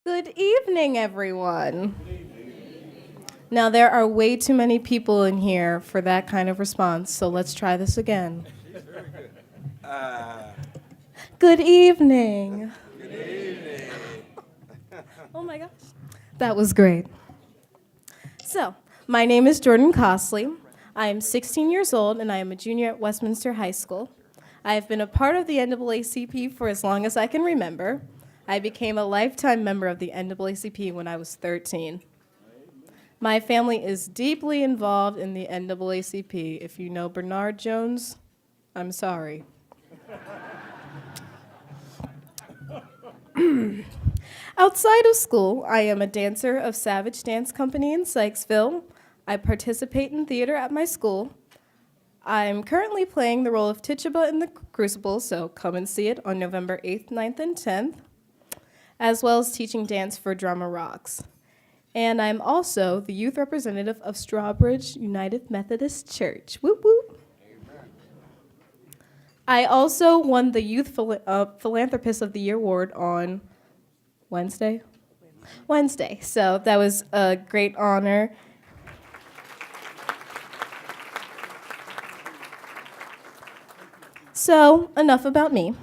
Good evening, everyone. Now, there are way too many people in here for that kind of response, so let's try this again. Good evening. Good evening. Oh my gosh. That was great. So, my name is Jordan Costley. I am 16 years old, and I am a junior at Westminster High School. I have been a part of the NAACP for as long as I can remember. I became a lifetime member of the NAACP when I was 13. My family is deeply involved in the NAACP. If you know Bernard Jones, I'm sorry. Outside of school, I am a dancer of Savage Dance Company in Sykesville. I participate in theater at my school. I'm currently playing the role of Tituba in The Crucible, so come and see it on November 8th, 9th, and 10th, as well as teaching dance for Drama Rocks. And I'm also the youth representative of Strawbridge United Methodist Church. Whoop, whoop. Amen. I also won the Youth Philanthropist of the Year award on Wednesday, so that was a great honor. So, enough about me.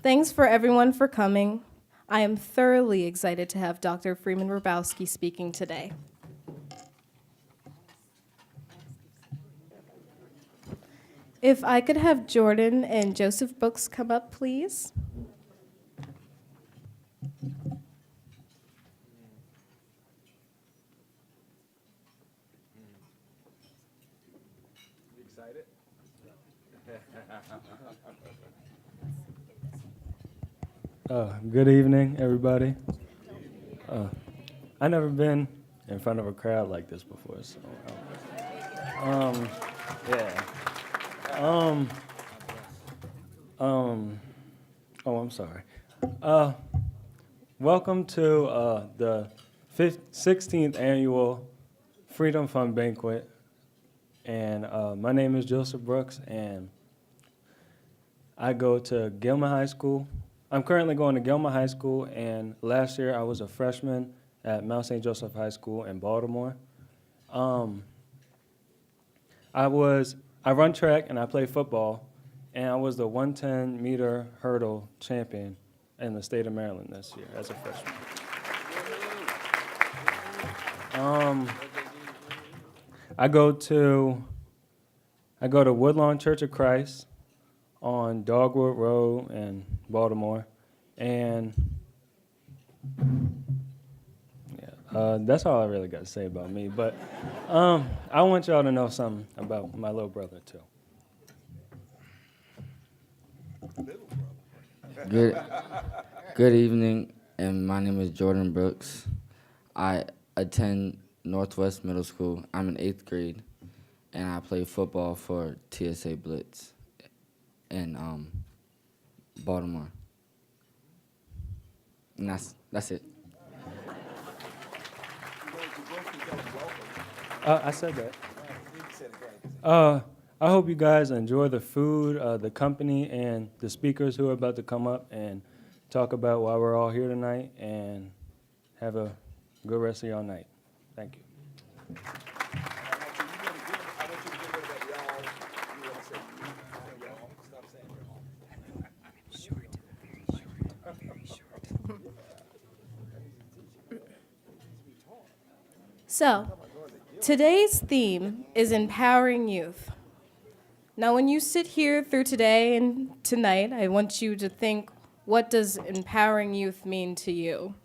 Thanks for everyone for coming. I am thoroughly excited to have Dr. Freeman Rabowski speaking today. If I could have Jordan and Joseph Brooks come up, please. Excited? Good evening, everybody. I've never been in front of a crowd like this before, so yeah. I'm sorry. Welcome to the 16th annual Freedom Fund Banquet, and my name is Joseph Brooks, and I go to Gilman High School. I'm currently going to Gilman High School, and last year I was a freshman at Mount St. Joseph High School in Baltimore. I run track and I play football, and I was the 110-meter hurdle champion in the state of Maryland this year as a freshman. I go to Woodlawn Church of Christ on Dogwood Road in Baltimore, and that's all I really got to say about me. But I want y'all to know something about my little brother too. Good evening, and my name is Jordan Brooks. I attend Northwest Middle School. I'm in 8th grade, and I play football for TSA Blitz in Baltimore. And that's it. I said that. I hope you guys enjoy the food, the company, and the speakers who are about to come up and talk about why we're all here tonight, and have a good rest of your night. Thank you. So, today's theme is empowering youth. Now, when you sit here through today and tonight, I want you to think, what does empowering youth mean to you?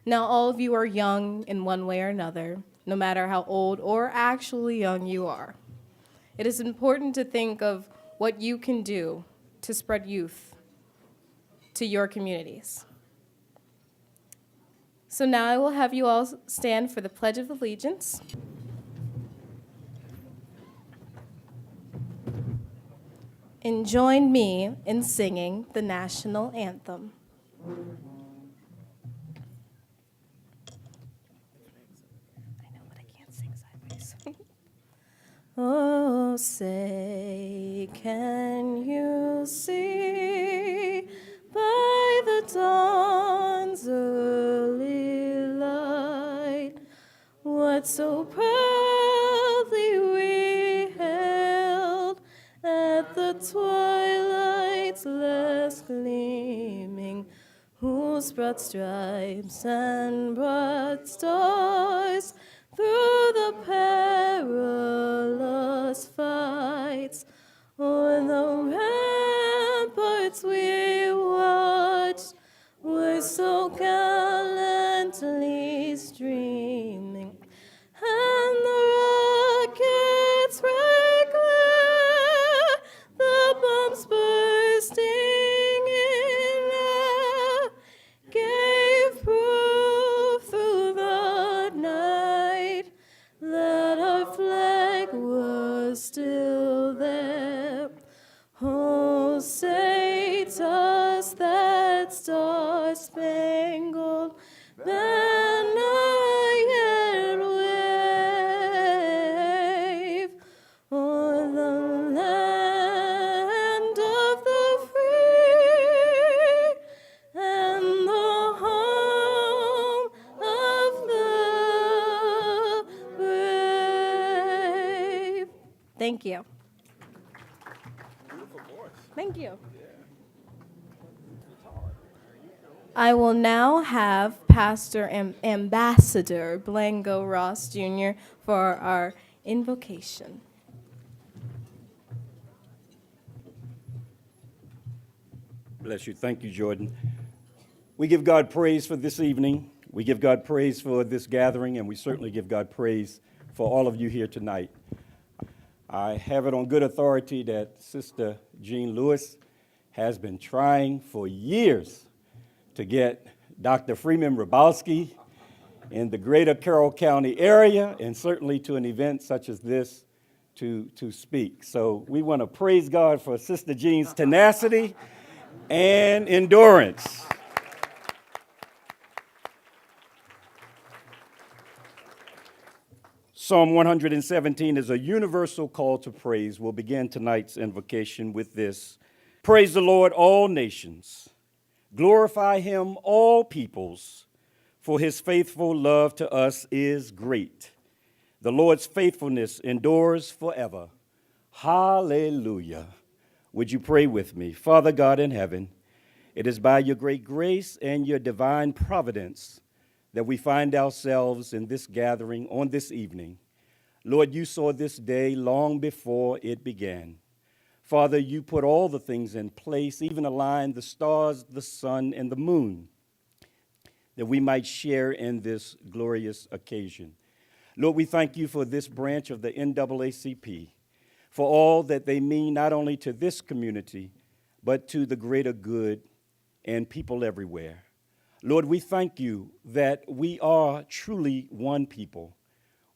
Now, all of you are young in one way or another, no matter how old or actually young you are. It is important to think of what you can do to spread youth to your communities. So now I will have you all stand for the Pledge of Allegiance. And join me in singing the national anthem. I know, but I can't sing sideways. Oh, say, can you see by the dawn's that so proudly we hailed at the twilight's last gleaming, whose broad stripes and broad stars through the perilous fights o'er the ramparts we watched were so gallantly streaming, and the rockets regular, the bombs bursting in air, gave proof through the night that our flag was still there. Oh, say does that star-spangled banner yet wave o'er the land of the free and the home of the brave? Thank you. Thank you. I will now have Pastor Ambassador Blanco Ross Jr. for our invocation. Bless you. Thank you, Jordan. We give God praise for this evening. We give God praise for this gathering, and we certainly give God praise for all of you here tonight. I have it on good authority that Sister Jean Lewis has been trying for years to get Dr. Freeman Rabowski in the greater Carroll County area, and certainly to an event such as this to speak. So we want to praise God for Sister Jean's tenacity and endurance. Psalm 117 is a universal call to praise. We'll begin tonight's invocation with this. Praise the Lord, all nations. Glorify him, all peoples, for his faithful love to us is great. The Lord's faithfulness endures forever. Hallelujah. Would you pray with me? Father God in heaven, it is by your great grace and your divine providence that we find ourselves in this gathering on this evening. Lord, you saw this day long before it began. Father, you put all the things in place, even aligned the stars, the sun, and the moon, that we might share in this glorious occasion. Lord, we thank you for this branch of the NAACP, for all that they mean not only to this community, but to the greater good and people everywhere. Lord, we thank you that we are truly one people.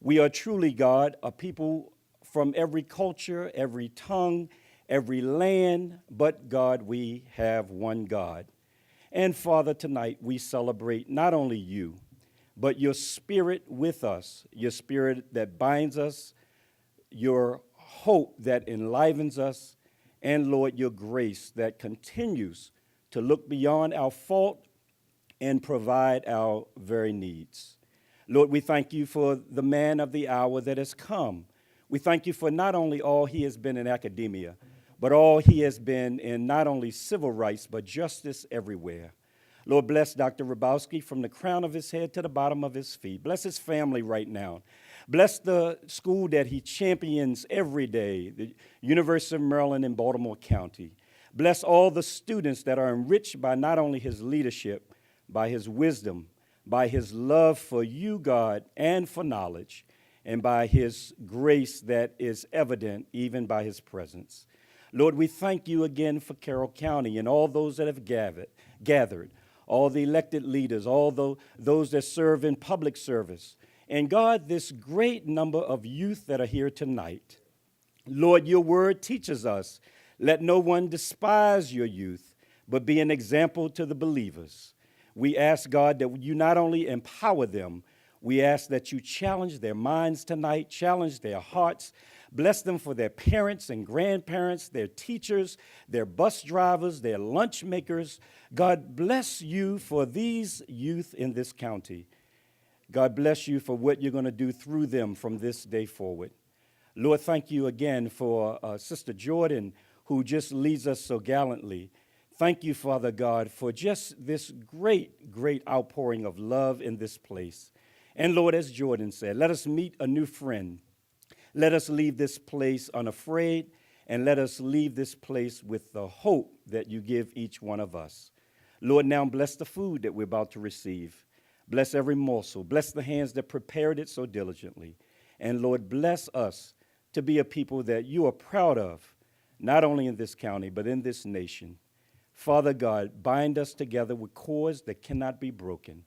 We are truly, God, a people from every culture, every tongue, every land, but God, we have one God. And Father, tonight we celebrate not only you, but your spirit with us, your spirit that binds us, your hope that enlivens us, and Lord, your grace that continues to look beyond our fault and provide our very needs. Lord, we thank you for the man of the hour that has come. We thank you for not only all he has been in academia, but all he has been in not only civil rights, but justice everywhere. Lord, bless Dr. Rabowski from the crown of his head to the bottom of his feet. Bless his family right now. Bless the school that he champions every day, the University of Maryland in Baltimore County. Bless all the students that are enriched by not only his leadership, by his wisdom, by his love for you, God, and for knowledge, and by his grace that is evident even by his presence. Lord, we thank you again for Carroll County and all those that have gathered, all the elected leaders, all those that serve in public service. And God, this great number of youth that are here tonight. Lord, your word teaches us, let no one despise your youth, but be an example to the believers. We ask, God, that you not only empower them, we ask that you challenge their minds tonight, challenge their hearts, bless them for their parents and grandparents, their teachers, their bus drivers, their lunch makers. God, bless you for these youth in this county. God bless you for what you're going to do through them from this day forward. Lord, thank you again for Sister Jordan, who just leads us so gallantly. Thank you, Father God, for just this great, great outpouring of love in this place. And Lord, as Jordan said, let us meet a new friend. Let us leave this place unafraid, and let us leave this place with the hope that you give each one of us. Lord, now bless the food that we're about to receive. Bless every morsel. Bless the hands that prepared it so diligently. And Lord, bless us to be a people that you are proud of, not only in this county, but in this nation. Father God, bind us together with cords that cannot be broken.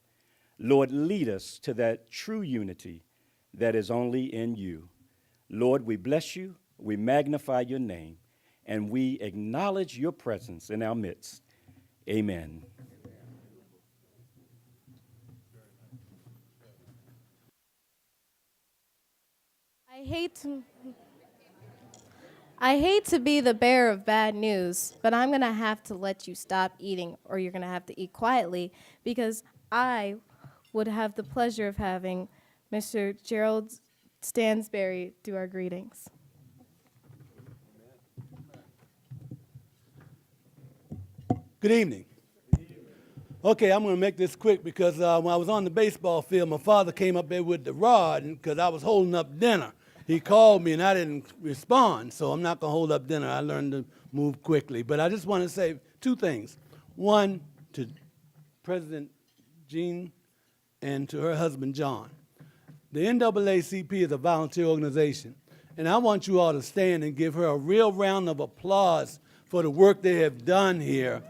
Lord, lead us to that true unity that is only in you. Lord, we bless you, we magnify your name, and we acknowledge your presence in our midst. Amen. I hate to be the bearer of bad news, but I'm going to have to let you stop eating, or you're going to have to eat quietly, because I would have the pleasure of having Mr. Gerald Stansberry do our greetings. Good evening. Okay, I'm going to make this quick because when I was on the baseball field, my father came up there with the rod because I was holding up dinner. He called me and I didn't respond, so I'm not going to hold up dinner. I learned to move quickly. But I just want to say two things. One, to President Jean and to her husband, John. The NAACP is a volunteer organization, and I want you all to stand and give her a real round of applause for the work they have done here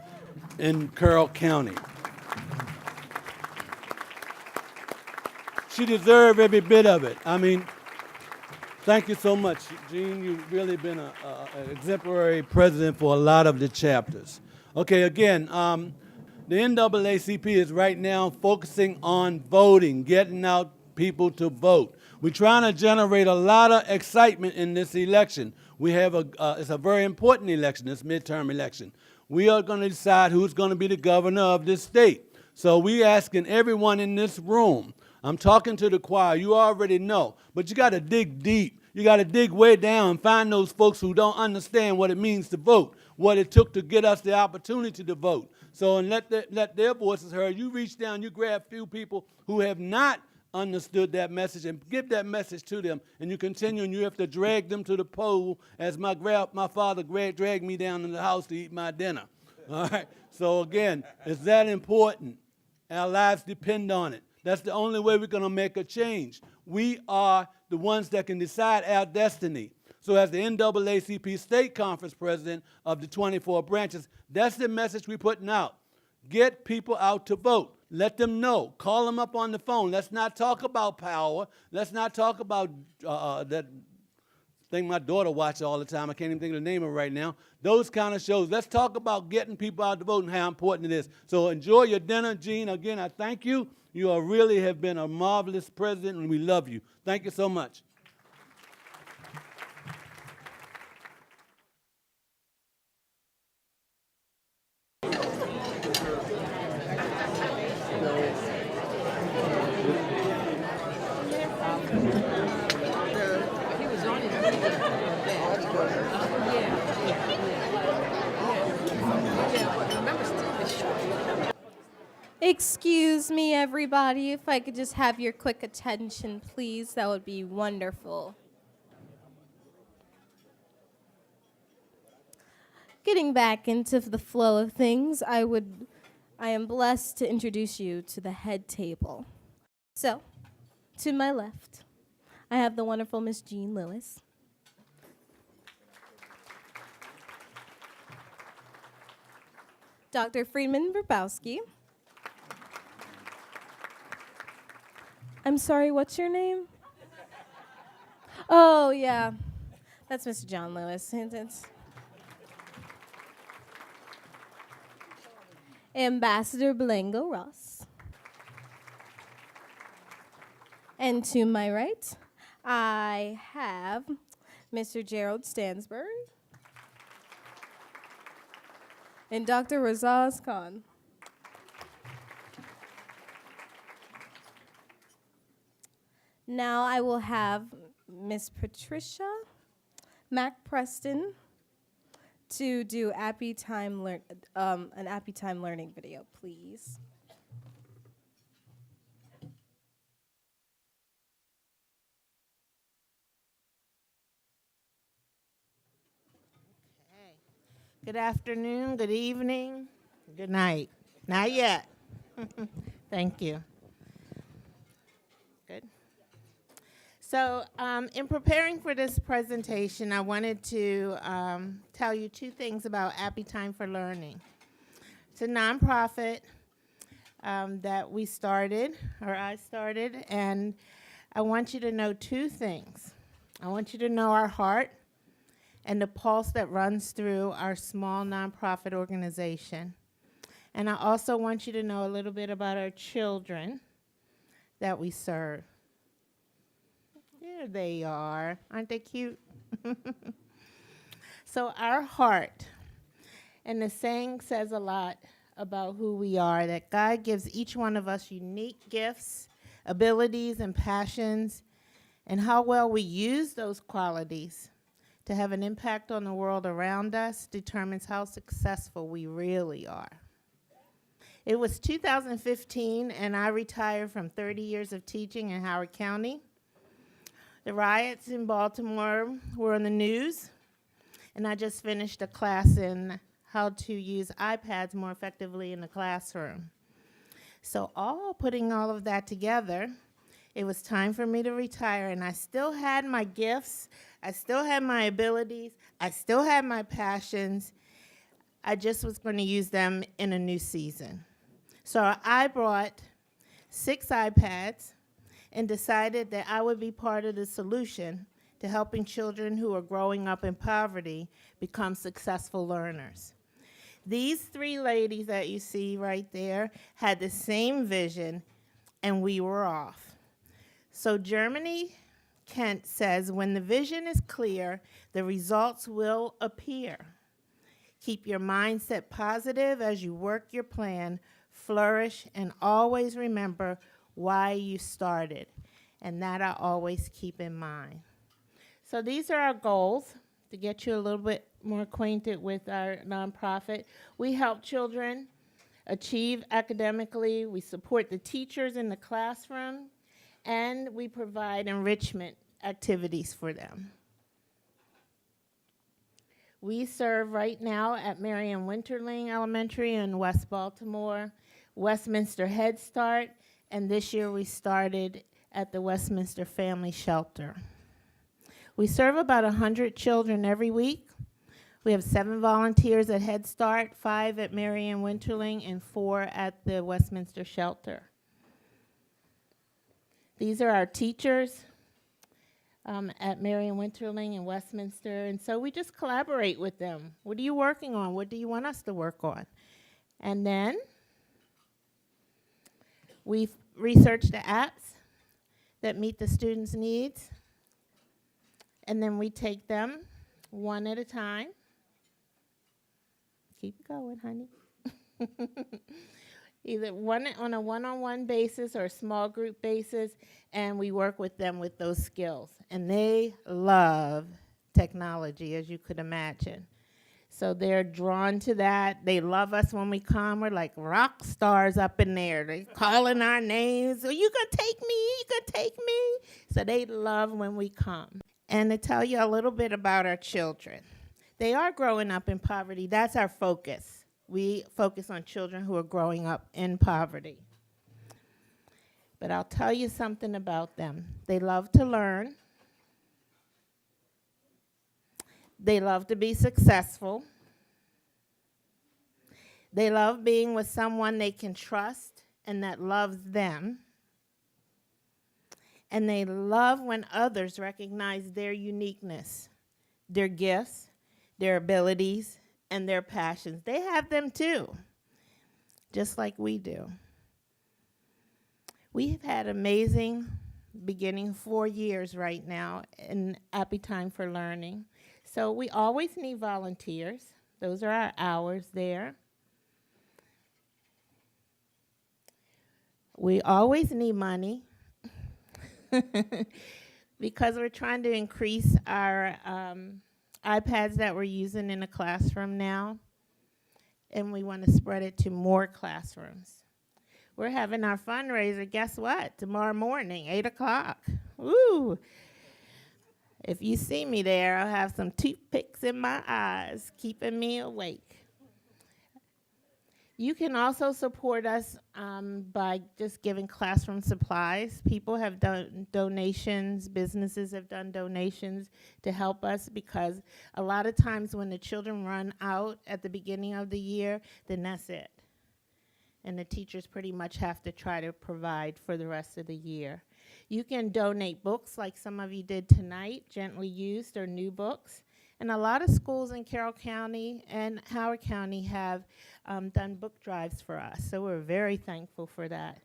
in Carroll County. She deserves every bit of it. I mean, thank you so much, Jean. You've really been an exemplary president for a lot of the chapters. Okay, again, the NAACP is right now focusing on voting, getting out people to vote. We're trying to generate a lot of excitement in this election. We have it's a very important election, this midterm election. We are going to decide who's going to be the governor of this state. So we asking everyone in this room, I'm talking to the choir, you already know, but you got to dig deep. You got to dig way down and find those folks who don't understand what it means to vote, what it took to get us the opportunity to vote. So and let their voices heard. You reach down, you grab a few people who have not understood that message and give that message to them, and you continue, and you have to drag them to the poll as my father dragged me down in the house to eat my dinner. All right? So again, it's that important. Our lives depend on it. That's the only way we're going to make a change. We are the ones that can decide our destiny. So as the NAACP State Conference President of the 24 branches, that's the message we're putting out. Get people out to vote. Let them know. Call them up on the phone. Let's not talk about power. Let's not talk about that thing my daughter watches all the time. I can't even think of the name of it right now. Those kind of shows. Let's talk about getting people out to vote and how important it is. So enjoy your dinner, Jean. Again, I thank you. You really have been a marvelous president, and we love you. Thank you so much. Excuse me, everybody. If I could just have your quick attention, please, that would be wonderful. Getting back into the flow of things, I am blessed to introduce you to the head table. So, to my left, I have the wonderful Miss Jean Lewis. Dr. Friedman Burbowski. I'm sorry, what's your name? Oh, yeah. That's Mr. John Lewis. Ambassador Belengo Ross. And to my right, I have Mr. Gerald Stansberry and Dr. Razaz Khan. now I will have Miss Patricia Mac Preston to do an Appy Time Learning video, please. Okay. Good afternoon, good evening, good night. Not yet. Thank you. Good. So in preparing for this presentation, I wanted to tell you two things about Appy Time for Learning. It's a nonprofit that we started, or I started, and I want you to know two things. I want you to know our heart and the pulse that runs through our small nonprofit organization. And I also want you to know a little bit about our children that we serve. There they are. Aren't they cute? So our heart, and the saying says a lot about who we are, that God gives each one of us unique gifts, abilities, and passions, and how well we use those qualities to have an impact on the world around us determines how successful we really are. It was 2015, and I retired from 30 years of teaching in Howard County. The riots in Baltimore were on the news, and I just finished a class in how to use iPads more effectively in the classroom. So putting all of that together, it was time for me to retire, and I still had my gifts, I still had my abilities, I still had my passions. I just was going to use them in a new season. So I brought 6 iPads and decided that I would be part of the solution to helping children who are growing up in poverty become successful learners. These 3 ladies that you see right there had the same vision, and we were off. So Germany Kent says, when the vision is clear, the results will appear. Keep your mindset positive as you work your plan, flourish, and always remember why you started. And that I always keep in mind. So these are our goals to get you a little bit more acquainted with our nonprofit. We help children achieve academically. We support the teachers in the classroom, and we provide enrichment activities for them. We serve right now at Marion Winterling Elementary in West Baltimore, Westminster Head Start, and this year we started at the Westminster Family Shelter. We serve about 100 children every week. We have 7 volunteers at Head Start, 5 at Marion Winterling, and 4 at the Westminster Shelter. These are our teachers at Marion Winterling and Westminster, and so we just collaborate with them. What are you working on? What do you want us to work on? And then we research the apps that meet the students' needs, and then we take them one at a time. Keep going, honey. Either on a one-on-one basis or a small group basis, and we work with them with those skills. And they love technology, as you could imagine. So they're drawn to that. They love us when we come. We're like rock stars up in there. They're calling our names. Are you going to take me? You going to take me? So they love when we come. And to tell you a little bit about our children. They are growing up in poverty. That's our focus. We focus on children who are growing up in poverty. But I'll tell you something about them. They love to learn. They love to be successful. They love being with someone they can trust and that loves them. And they love when others recognize their uniqueness, their gifts, their abilities, and their passions. They have them too, just like we do. We've had amazing beginning 4 years right now in Appy Time for Learning. So we always need volunteers. Those are our hours there. We always need money. because we're trying to increase our iPads that we're using in the classroom now, and we want to spread it to more classrooms. We're having our fundraiser, guess what? Tomorrow morning, 8 o'clock. Woo! If you see me there, I'll have some toothpicks in my eyes, keeping me awake. You can also support us by just giving classroom supplies. People have done donations, businesses have done donations to help us, because a lot of times when the children run out at the beginning of the year, then that's it. And the teachers pretty much have to try to provide for the rest of the year. You can donate books like some of you did tonight, gently used or new books. And a lot of schools in Carroll County and Howard County have done book drives for us, so we're very thankful for that.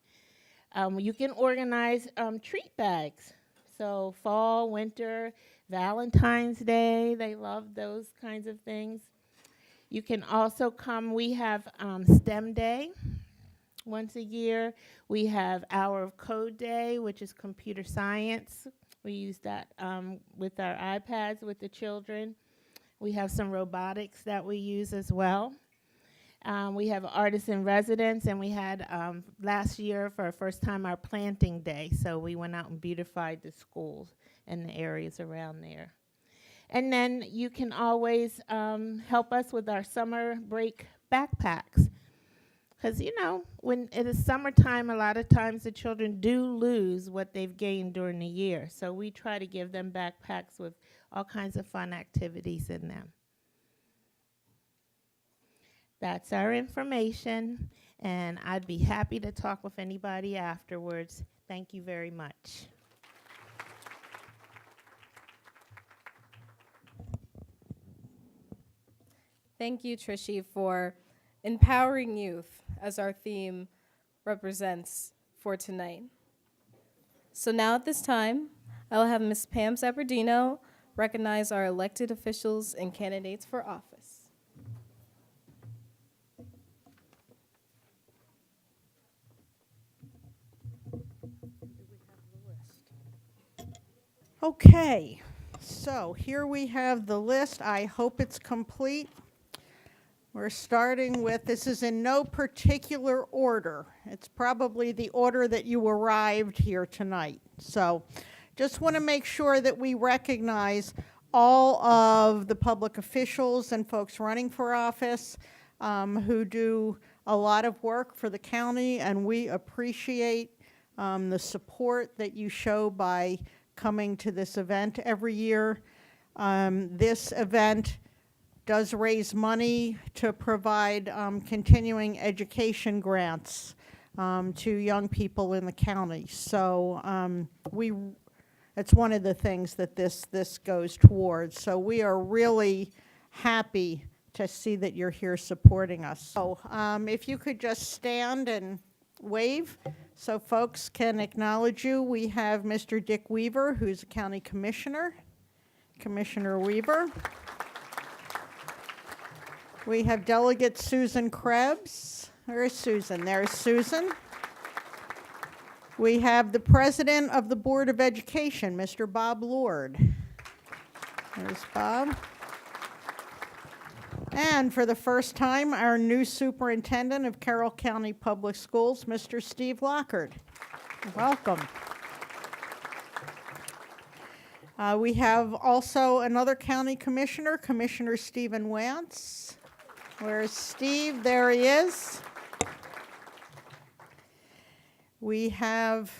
You can organize treat bags. So fall, winter, Valentine's Day, they love those kinds of things. You can also come, we have STEM Day once a year. We have Hour of Code Day, which is computer science. We use that with our iPads with the children. We have some robotics that we use as well. We have artists in residence, and we had last year for our first time our planting day. So we went out and beautified the schools and the areas around there. And then you can always help us with our summer break backpacks. Because, you know, when it is summertime, a lot of times the children do lose what they've gained during the year. So we try to give them backpacks with all kinds of fun activities in them. That's our information, and I'd be happy to talk with anybody afterwards. Thank you very much. Thank you, Trishi, for empowering youth as our theme represents for tonight. So now at this time, I will have Ms. Pam Zabardino recognize our elected officials and candidates for office. Okay, so here we have the list. I hope it's complete. We're starting with, this is in no particular order. It's probably the order that you arrived here tonight. So just want to make sure that we recognize all of the public officials and folks running for office who do a lot of work for the county, and we appreciate the support that you show by coming to this event every year. This event does raise money to provide continuing education grants to young people in the county. So it's one of the things that this goes towards. So we are really happy to see that you're here supporting us. So if you could just stand and wave so folks can acknowledge you. We have Mr. Dick Weaver, who's a county commissioner. Commissioner Weaver. We have Delegate Susan Krebs. Where is Susan? There's Susan. We have the President of the Board of Education, Mr. Bob Lord. There's Bob. And for the first time, our new Superintendent of Carroll County Public Schools, Mr. Steve Lockard. Welcome. We have also another county commissioner, Commissioner Stephen Wance. Where's Steve? There he is. We have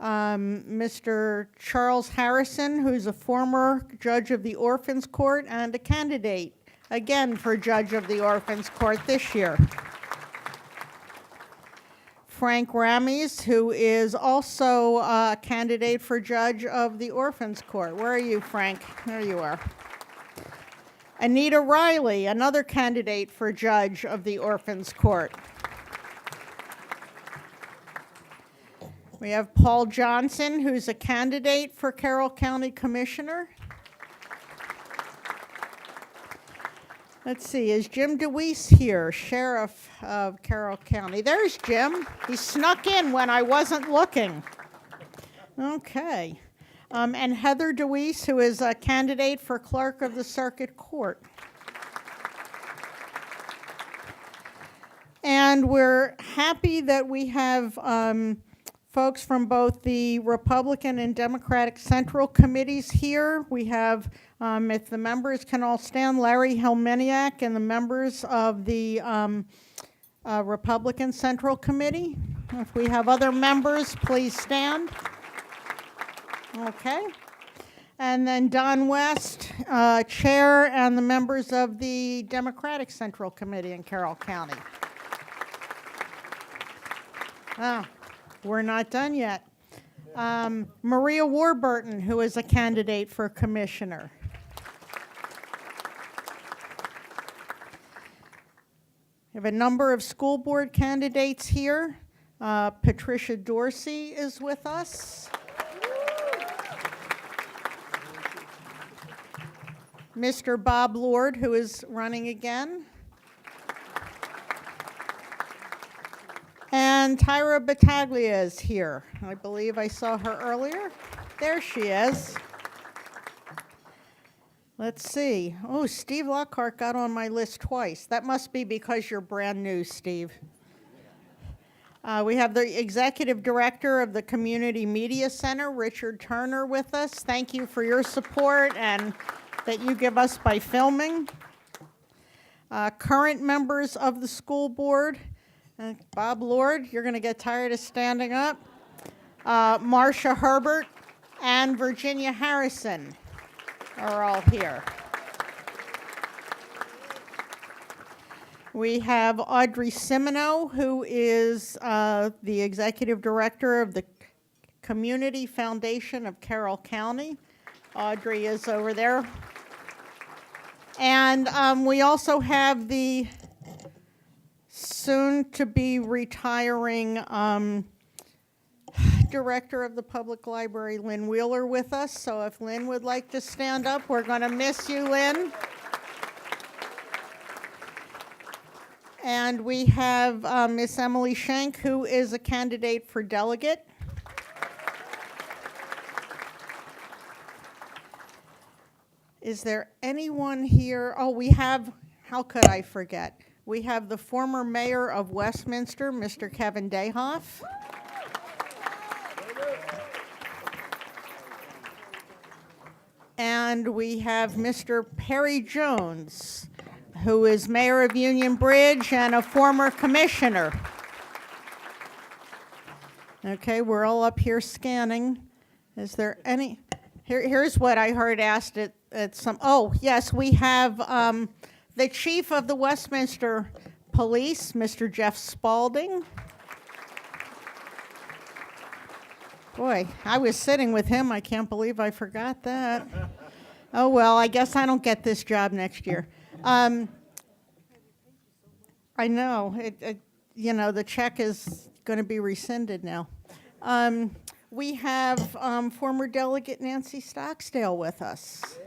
Mr. Charles Harrison, who's a former judge of the Orphans Court and a candidate, again, for judge of the Orphans Court this year. Frank Ramies, who is also a candidate for judge of the Orphans Court. Where are you, Frank? There you are. Anita Riley, another candidate for judge of the Orphans Court. We have Paul Johnson, who's a candidate for Carroll County Commissioner. Let's see, is Jim DeWeese here, Sheriff of Carroll County? There's Jim. He snuck in when I wasn't looking. Okay. And Heather DeWeese, who is a candidate for Clerk of the Circuit Court. And we're happy that we have folks from both the Republican and Democratic Central Committees here. We have, if the members can all stand, Larry Helmeniak and the members of the Republican Central Committee. If we have other members, please stand. Okay. And then Don West, Chair, and the members of the Democratic Central Committee in Carroll County. Oh, we're not done yet. Maria Warburton, who is a candidate for commissioner. We have a number of school board candidates here. Patricia Dorsey is with us. Mr. Bob Lord, who is running again. And Tyra Battaglia is here. I believe I saw her earlier. There she is. Let's see. Oh, Steve Lockhart got on my list twice. That must be because you're brand new, Steve. We have the Executive Director of the Community Media Center, Richard Turner, with us. Thank you for your support and that you give us by filming. Current members of the school board. Bob Lord, you're going to get tired of standing up. Marcia Herbert and Virginia Harrison are all here. We have Audrey Simino, who is the Executive Director of the Community Foundation of Carroll County. Audrey is over there. And we also have the soon-to-be retiring Director of the Public Library, Lynne Wheeler, with us. So if Lynne would like to stand up, we're going to miss you, Lynne. And we have Miss Emily Schenk, who is a candidate for delegate. Is there anyone here? Oh, we have, how could I forget? We have the former mayor of Westminster, Mr. Kevin Dayhoff. And we have Mr. Perry Jones, who is mayor of Union Bridge and a former commissioner. Okay, we're all up here scanning. Is there any? Here's what I heard asked at some. Oh, yes, we have the chief of the Westminster Police, Mr. Jeff Spalding. Boy, I was sitting with him. I can't believe I forgot that. Oh, well, I guess I don't get this job next year. I know. You know, the check is going to be rescinded now. We have former Delegate Nancy Stocksdale with us.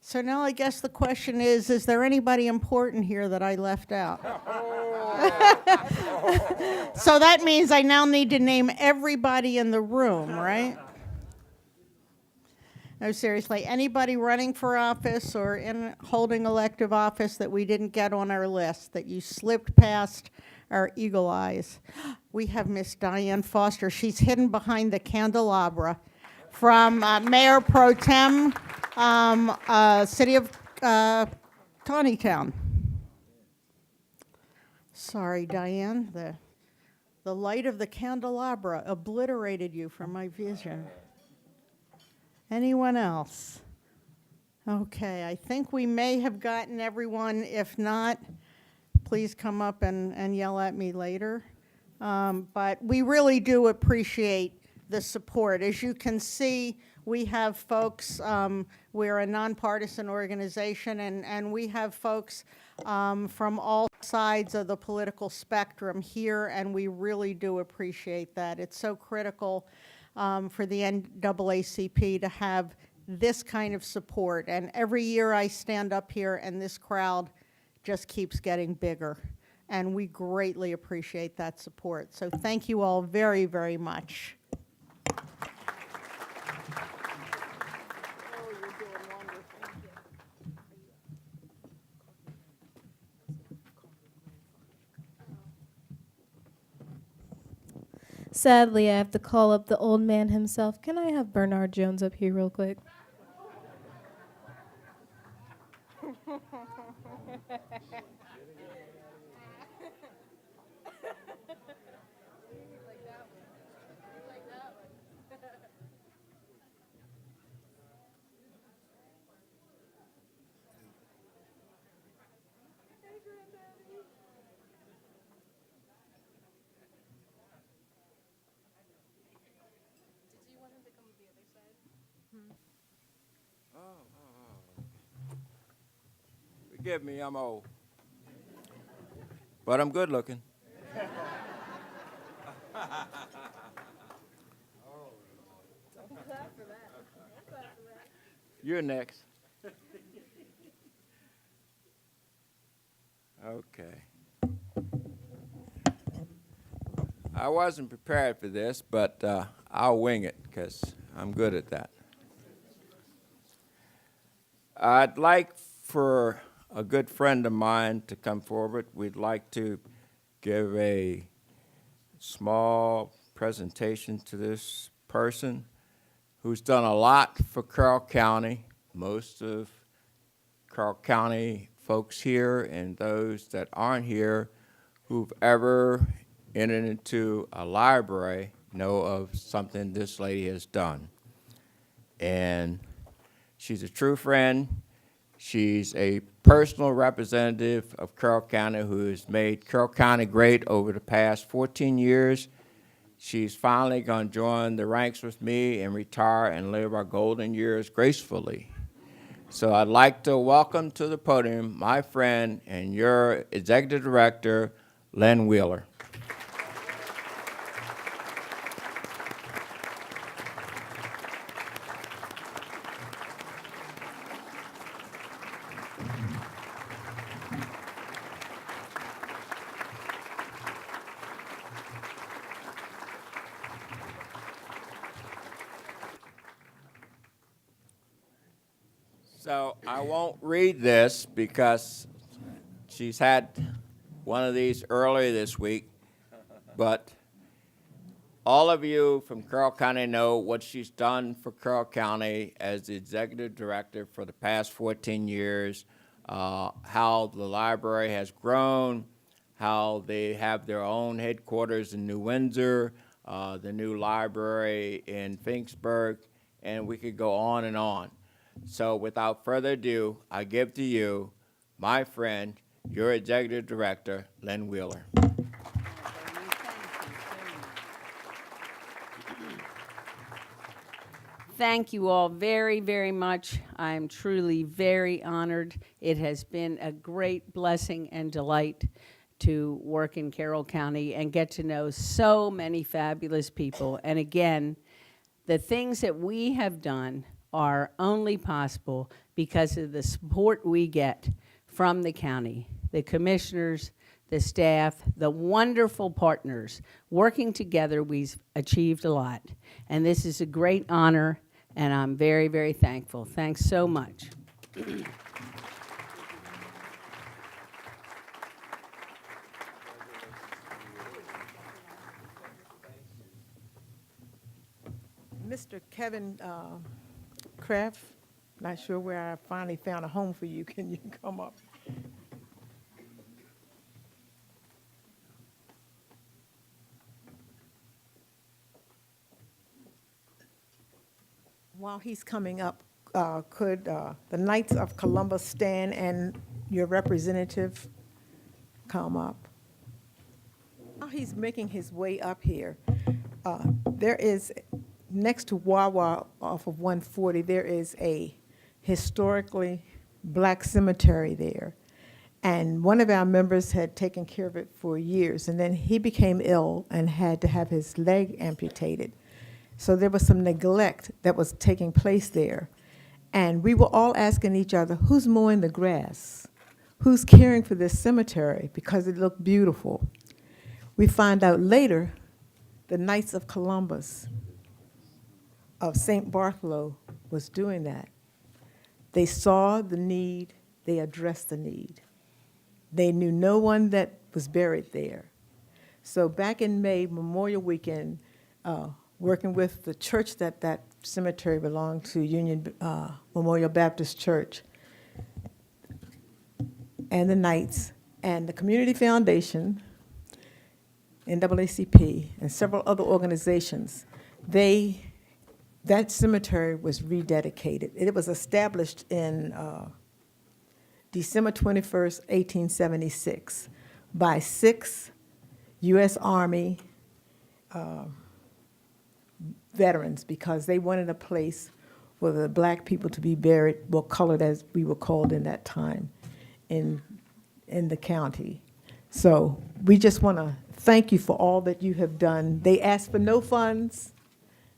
So now I guess the question is there anybody important here that I left out? So that means I now need to name everybody in the room, right? No, seriously, anybody running for office or holding elective office that we didn't get on our list, that you slipped past our eagle eyes. We have Miss Diane Foster. She's hidden behind the candelabra from Mayor Pro Tem, City of Tawnytown. Sorry, Diane, the light of the candelabra obliterated you from my vision. Anyone else? Okay, I think we may have gotten everyone. If not, please come up and yell at me later. But we really do appreciate the support. As you can see, we have folks, we're a nonpartisan organization, and we have folks from all sides of the political spectrum here, and we really do appreciate that. It's so critical for the NAACP to have this kind of support. And every year I stand up here and this crowd just keeps getting bigger. and we greatly appreciate that support. So thank you all very, very much. Sadly, I have to call up the old man himself. Can I have Bernard Jones up here real quick? Forgive me, I'm old. But I'm good looking. You're next. Okay. I wasn't prepared for this, but I'll wing it because I'm good at that. I'd like for a good friend of mine to come forward. We'd like to give a small presentation to this person who's done a lot for Carroll County. Most of Carroll County folks here and those that aren't here who've ever entered into a library know of something this lady has done. And she's a true friend. She's a personal representative of Carroll County who has made Carroll County great over the past 14 years. She's finally going to join the ranks with me and retire and live our golden years gracefully. So I'd like to welcome to the podium my friend and your executive director, Lynne Wheeler. So I won't read this because she's had one of these earlier this week, but all of you from Carroll County know what she's done for Carroll County as the executive director for the past 14 years, how the library has grown, how they have their own headquarters in New Windsor, the new library in Finksburg, and we could go on and on. So without further ado, I give to you my friend, your executive director, Lynne Wheeler. Thank you all very, very much. I'm truly very honored. It has been a great blessing and delight to work in Carroll County and get to know so many fabulous people. And again, the things that we have done are only possible because of the support we get from the county, the commissioners, the staff, the wonderful partners. Working together, we've achieved a lot. And this is a great honor, and I'm very, very thankful. Thanks so much. Mr. Kevin Kraft, not sure where I finally found a home for you. Can you come up? While he's coming up, could the Knights of Columbus stand and your representative come up? While he's making his way up here, there is, next to Wawa off of 140, there is a historically black cemetery there. And one of our members had taken care of it for years, and then he became ill and had to have his leg amputated. So there was some neglect that was taking place there. And we were all asking each other, who's mowing the grass? who's caring for this cemetery because it looked beautiful. We find out later the Knights of Columbus of St. Bartholomew was doing that. They saw the need, they addressed the need. They knew no one that was buried there. So back in May, Memorial Weekend, working with the church that cemetery belonged to, Union Memorial Baptist Church, and the Knights, and the Community Foundation, NAACP, and several other organizations, that cemetery was rededicated. It was established in December 21st, 1876, by 6 U.S. Army veterans because they wanted a place for the black people to be buried, well, colored as we were called in that time in the county. So we just want to thank you for all that you have done. They asked for no funds.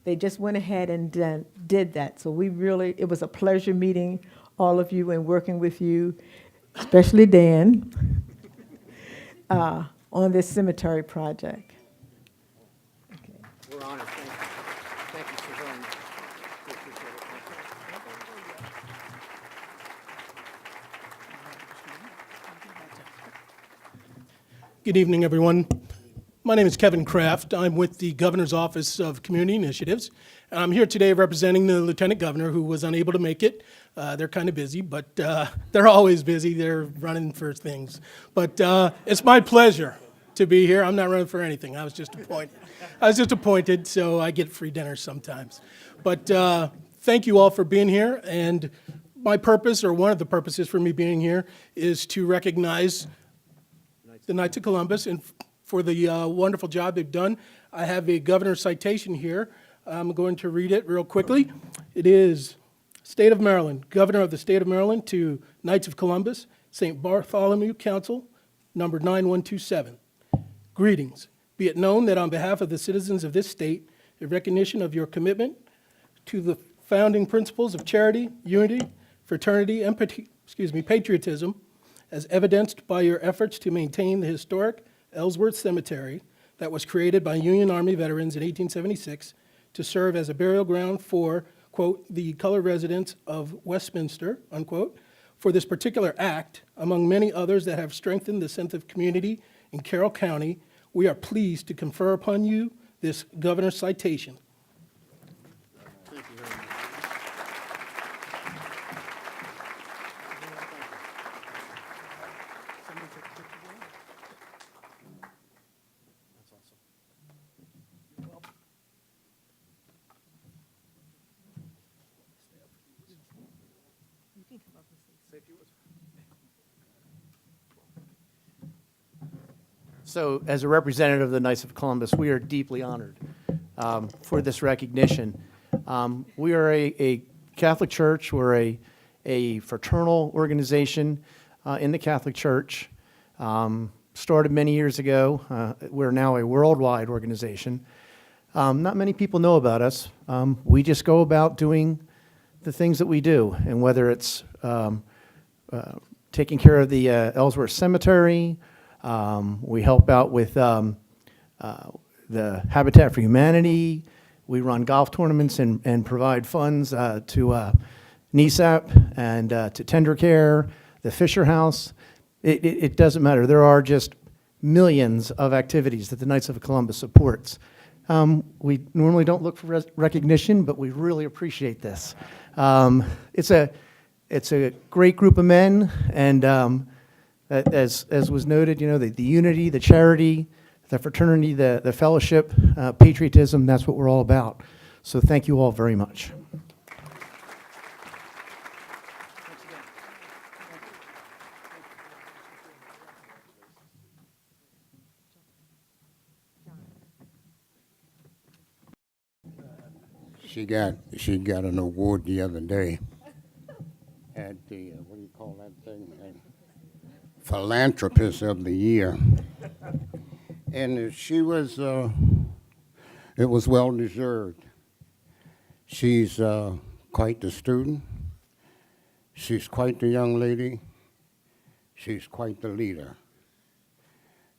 They just went ahead and did that. So it was a pleasure meeting all of you and working with you, especially Dan, on this cemetery project. Okay. We're honored. Thank you. Thank you so very much. We appreciate it. Good evening, everyone. My name is Kevin Kraft. I'm with the Governor's Office of Community Initiatives. And I'm here today representing the Lieutenant Governor who was unable to make it. They're kind of busy, but they're always busy. They're running for things. But it's my pleasure to be here. I'm not running for anything. I was just appointed, so I get free dinner sometimes. But thank you all for being here. And my purpose, or one of the purposes for me being here, is to recognize the Knights of Columbus and for the wonderful job they've done. I have a governor's citation here. I'm going to read it real quickly. It is State of Maryland, Governor of the State of Maryland to Knights of Columbus, St. Bartholomew Council, number 9127. Greetings. Be it known that on behalf of the citizens of this state, in recognition of your commitment to the founding principles of charity, unity, fraternity, and patriotism, as evidenced by your efforts to maintain the historic Ellsworth Cemetery that was created by Union Army veterans in 1876 to serve as a burial ground for, quote, the colored residents of Westminster, unquote. For this particular act, among many others that have strengthened the sense of community in Carroll County, we are pleased to confer upon you this governor's citation. Thank you very much. So, as a representative of the Knights of Columbus, we are deeply honored for this recognition. We are a Catholic church. We're a fraternal organization in the Catholic Church. Started many years ago. We're now a worldwide organization. Not many people know about us. We just go about doing the things that we do, and whether it's taking care of the Ellsworth Cemetery, we help out with the Habitat for Humanity. We run golf tournaments and provide funds to NAACP and to Tender Care, the Fisher House. It doesn't matter. There are just millions of activities that the Knights of Columbus supports. We normally don't look for recognition, but we really appreciate this. It's a great group of men, and as was noted, you know, the unity, the charity, the fraternity, the fellowship, patriotism, that's what we're all about. So thank you all very much. She got an award the other day at the, what do you call that thing? Philanthropist of the Year. And she was, it was well deserved. She's quite the student. She's quite the young lady. She's quite the leader.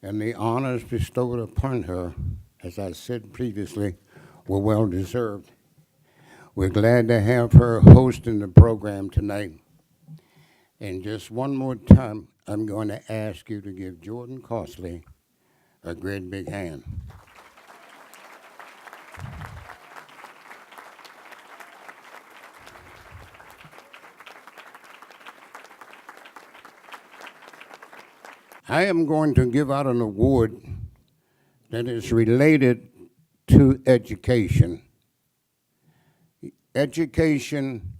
And the honors bestowed upon her, as I said previously, were well deserved. We're glad to have her hosting the program tonight. And just one more time, I'm going to ask you to give Jordan Costley a great big hand. I am going to give out an award that is related to education. Education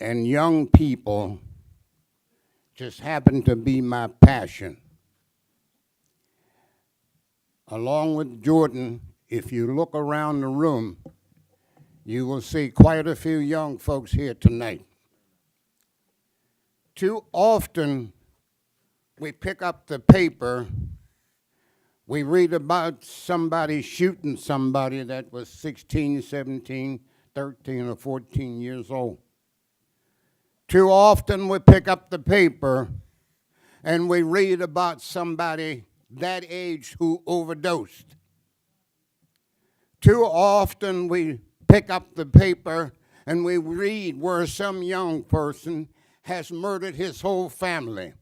and young people just happen to be my passion. Along with Jordan, if you look around the room, you will see quite a few young folks here tonight. Too often, we pick up the paper, we read about somebody shooting somebody that was 16, 17, 13, or 14 years old. Too often we pick up the paper and we read about somebody that age who overdosed. Too often we pick up the paper and we read where some young person has murdered his whole family.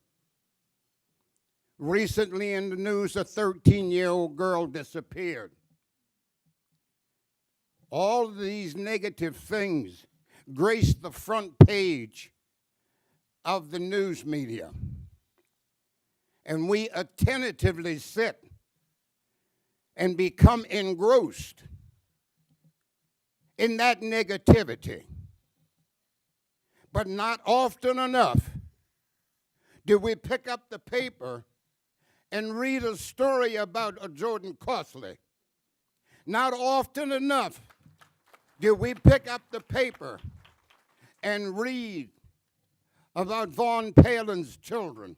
Recently in the news, a 13-year-old girl disappeared. All of these negative things grace the front page of the news media. And we attentively sit and become engrossed in that negativity. But not often enough do we pick up the paper and read a story about a Jordan Costley. Not often enough do we pick up the paper and read about Vaughn Palin's children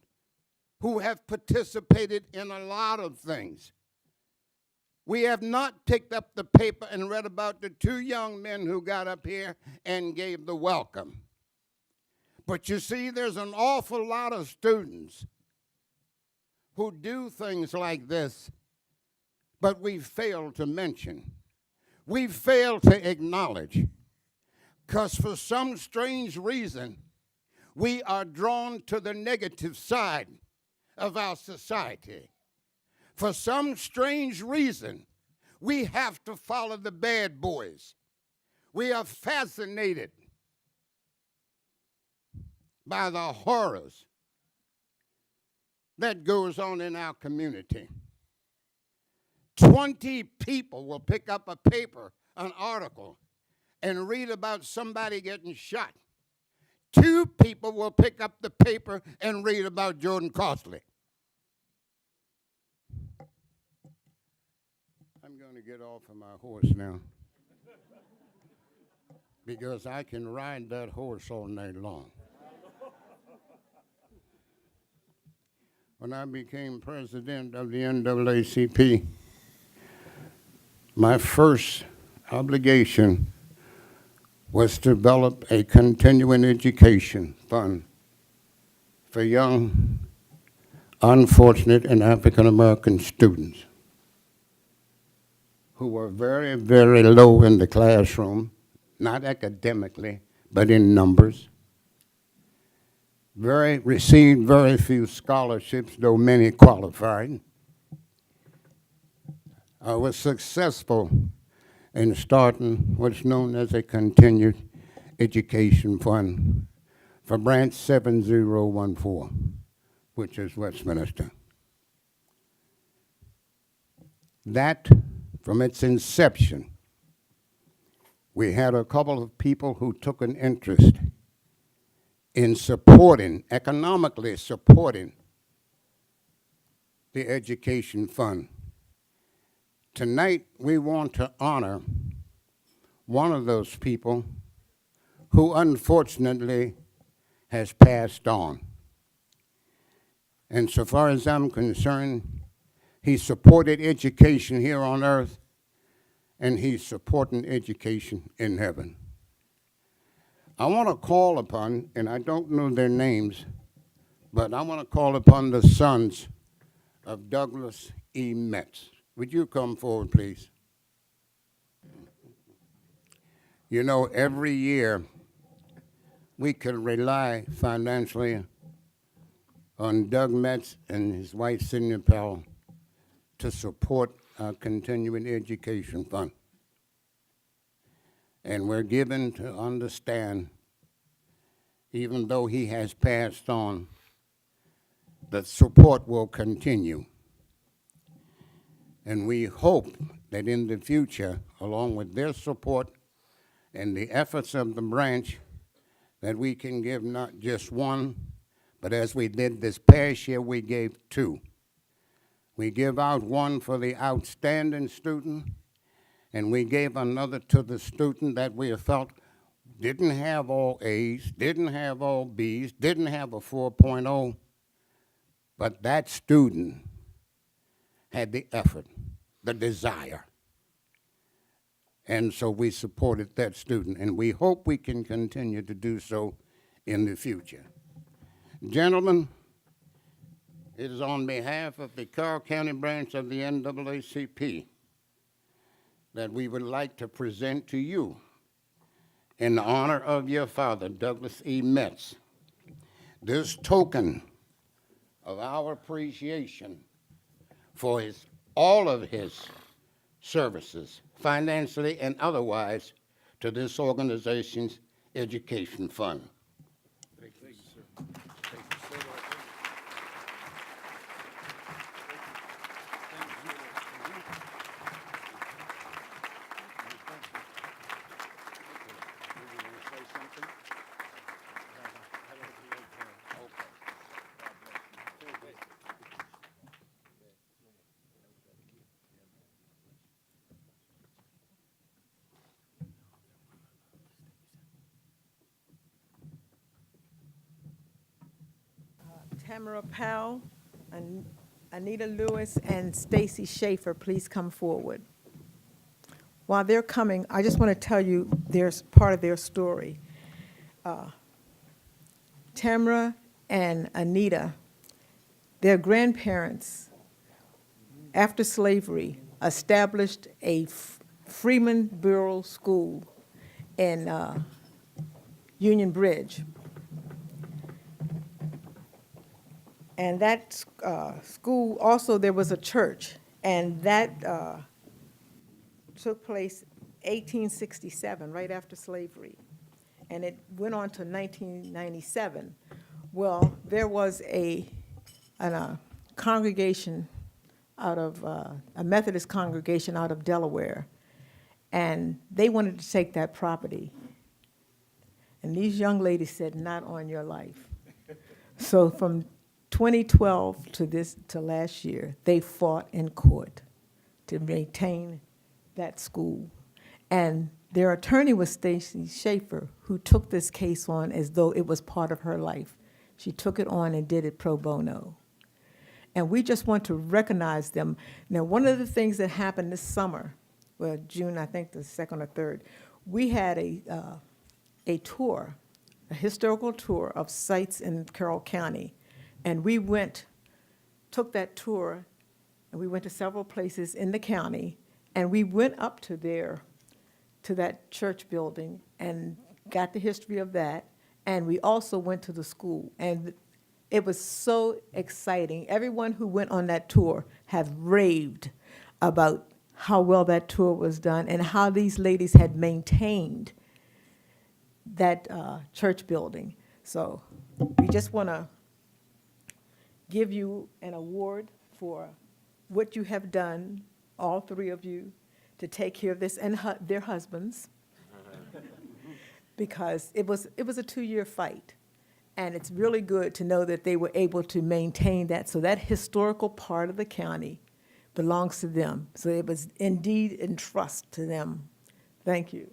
who have participated in a lot of things. We have not picked up the paper and read about the two young men who got up here and gave the welcome. But you see, there's an awful lot of students who do things like this, but we fail to mention. We fail to acknowledge, because for some strange reason, we are drawn to the negative side of our society. For some strange reason, we have to follow the bad boys. We are fascinated by the horrors that goes on in our community. 20 people will pick up a paper, an article, and read about somebody getting shot. 2 people will pick up the paper and read about Jordan Costley. I'm going to get off of my horse now because I can ride that horse all night long. When I became president of the NAACP, my first obligation was to develop a continuing education fund for young, unfortunate, and African American students who were very, very low in the classroom, not academically, but in numbers. Received very few scholarships, though many qualified. I was successful in starting what's known as a continued education fund for branch 7014, which is Westminster. That, from its inception, we had a couple of people who took an interest in supporting, economically supporting, the education fund. Tonight, we want to honor one of those people who unfortunately has passed on. And so far as I'm concerned, he supported education here on earth, and he's supporting education in heaven. I want to call upon, and I don't know their names, But I want to call upon the sons of Douglas E. Metz. Would you come forward, please? You know, every year we can rely financially on Doug Metz and his wife, Sidney Powell, to support our continuing education fund. And we're given to understand, even though he has passed on, that support will continue. And we hope that in the future, along with their support and the efforts of the branch, that we can give not just one, but as we did this past year, we gave two. We give out one for the outstanding student, and we gave another to the student that we felt didn't have all A's, didn't have all B's, didn't have a 4.0, but that student had the effort, the desire. And so we supported that student, and we hope we can continue to do so in the future. Gentlemen, it is on behalf of the Carroll County branch of the NAACP that we would like to present to you, in honor of your father, Douglas E. Metz, this token of our appreciation for all of his services, financially and otherwise, to this organization's education fund. Thank you, sir. Tamara Powell, Anita Lewis, and Stacy Schaefer, please come forward. While they're coming, I just want to tell you there's part of their story. Tamara and Anita, their grandparents, after slavery, established a Freeman Bureau School in Union Bridge. And that school, also there was a church, and that took place 1867, right after slavery. And it went on to 1997. Well, there was a congregation out of, a Methodist congregation out of Delaware, and they wanted to take that property. And these young ladies said, not on your life. So from 2012 to last year, they fought in court to maintain that school. And their attorney was Stacy Schaefer, who took this case on as though it was part of her life. She took it on and did it pro bono. And we just want to recognize them. Now, one of the things that happened this summer, well, June, I think the 2nd or 3rd, we had a tour, a historical tour of sites in Carroll County. And we took that tour, and we went to several places in the county, and we went up to that church building and got the history of that, and we also went to the school. And it was so exciting. Everyone who went on that tour have raved about how well that tour was done and how these ladies had maintained that church building. So we just want to give you an award for what you have done, all three of you, to take care of this, and their husbands, because it was a 2-year fight. And it's really good to know that they were able to maintain that. So that historical part of the county belongs to them. So it was indeed in trust to them. Thank you.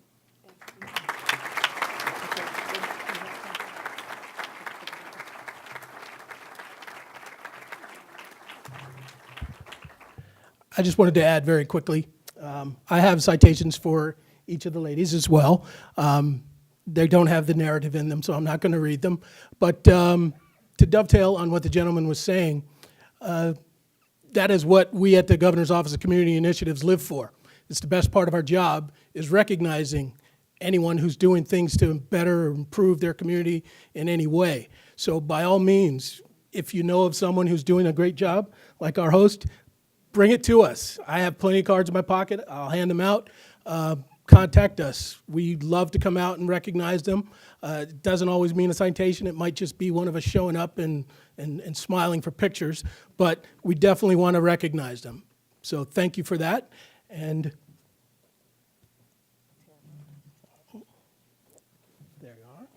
I just wanted to add very quickly, I have citations for each of the ladies as well. They don't have the narrative in them, so I'm not going to read them. But to dovetail on what the gentleman was saying, that is what we at the Governor's Office of Community Initiatives live for. It's the best part of our job, is recognizing anyone who's doing things to better or improve their community in any way. So by all means, if you know of someone who's doing a great job, like our host, bring it to us. I have plenty of cards in my pocket. I'll hand them out. Contact us. We'd love to come out and recognize them. It doesn't always mean a citation. It might just be one of us showing up and smiling for pictures, but we definitely want to recognize them. So thank you for that. And there you are.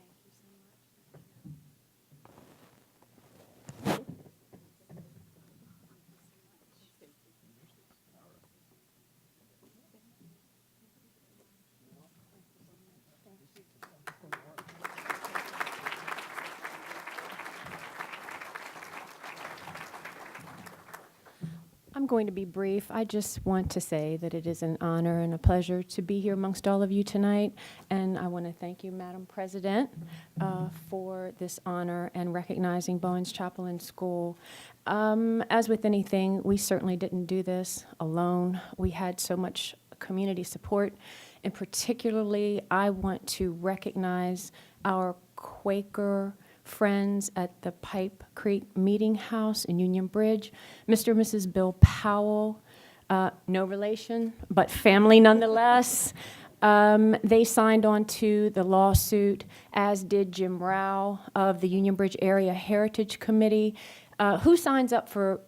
I'm going to be brief. I just want to say that it is an honor and a pleasure to be here amongst all of you tonight, and I want to thank you, Madam President, for this honor and recognizing Bowens Chapel and School. As with anything, we certainly didn't do this alone. We had so much community support, and particularly I want to recognize our Quaker friends at the Pipe Creek Meeting House in Union Bridge, Mr. and Mrs. Bill Powell, no relation, but family nonetheless. They signed on to the lawsuit, as did Jim Rao of the Union Bridge Area Heritage Committee. Who signs up for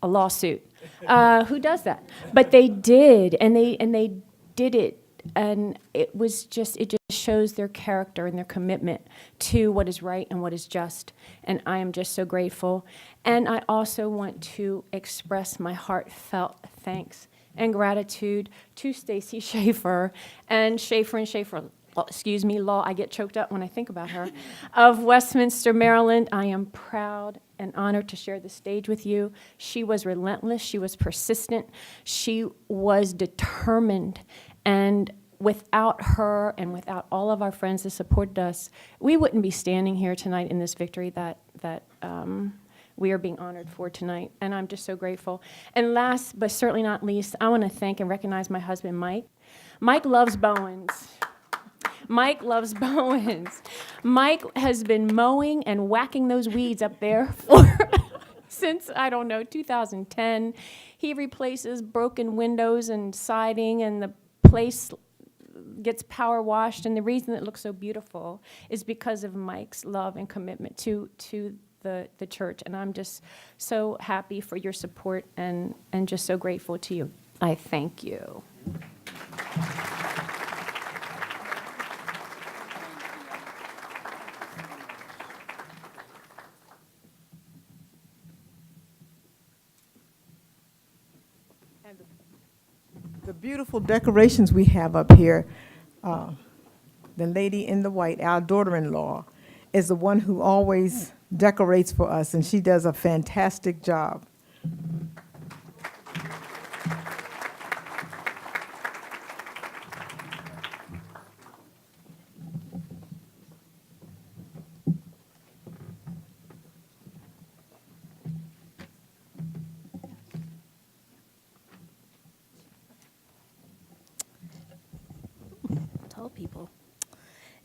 a lawsuit? Who does that? But they did, and they did it. And it just shows their character and their commitment to what is right and what is just. And I am just so grateful. And I also want to express my heartfelt thanks and gratitude to Stacy Schaefer and Schaefer Law, I get choked up when I think about her, of Westminster, Maryland. I am proud and honored to share the stage with you. She was relentless. She was persistent. She was determined. And without her and without all of our friends that supported us, we wouldn't be standing here tonight in this victory that we are being honored for tonight. And I'm just so grateful. And last but certainly not least, I want to thank and recognize my husband, Mike. Mike loves Bowens. Mike loves Bowens. Mike has been mowing and whacking those weeds up there for since, I don't know, 2010. He replaces broken windows and siding, and the place gets power washed, and the reason it looks so beautiful is because of Mike's love and commitment to the church, and I'm just so happy for your support and just so grateful to you. I thank you. The beautiful decorations we have up here, the lady in the white, our daughter-in-law, is the one who always decorates for us, and she does a fantastic job. People.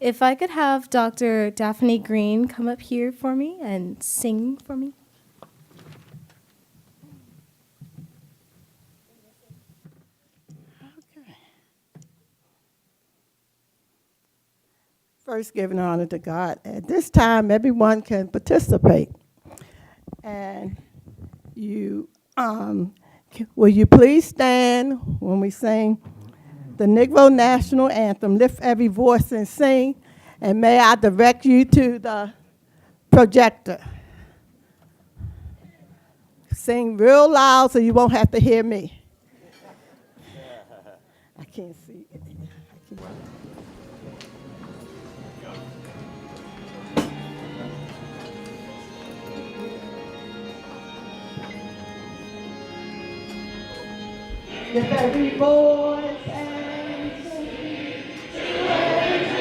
If I could have Dr. Daphne Green come up here for me and sing for me. Okay. First, giving honor to God. At this time, everyone can participate. And you, will you please stand when we sing the Negro National Anthem? Lift every voice and sing, and may I direct you to the projector. Sing real loud so you won't have to hear me. I can't see it. Lift every voice and sing. To every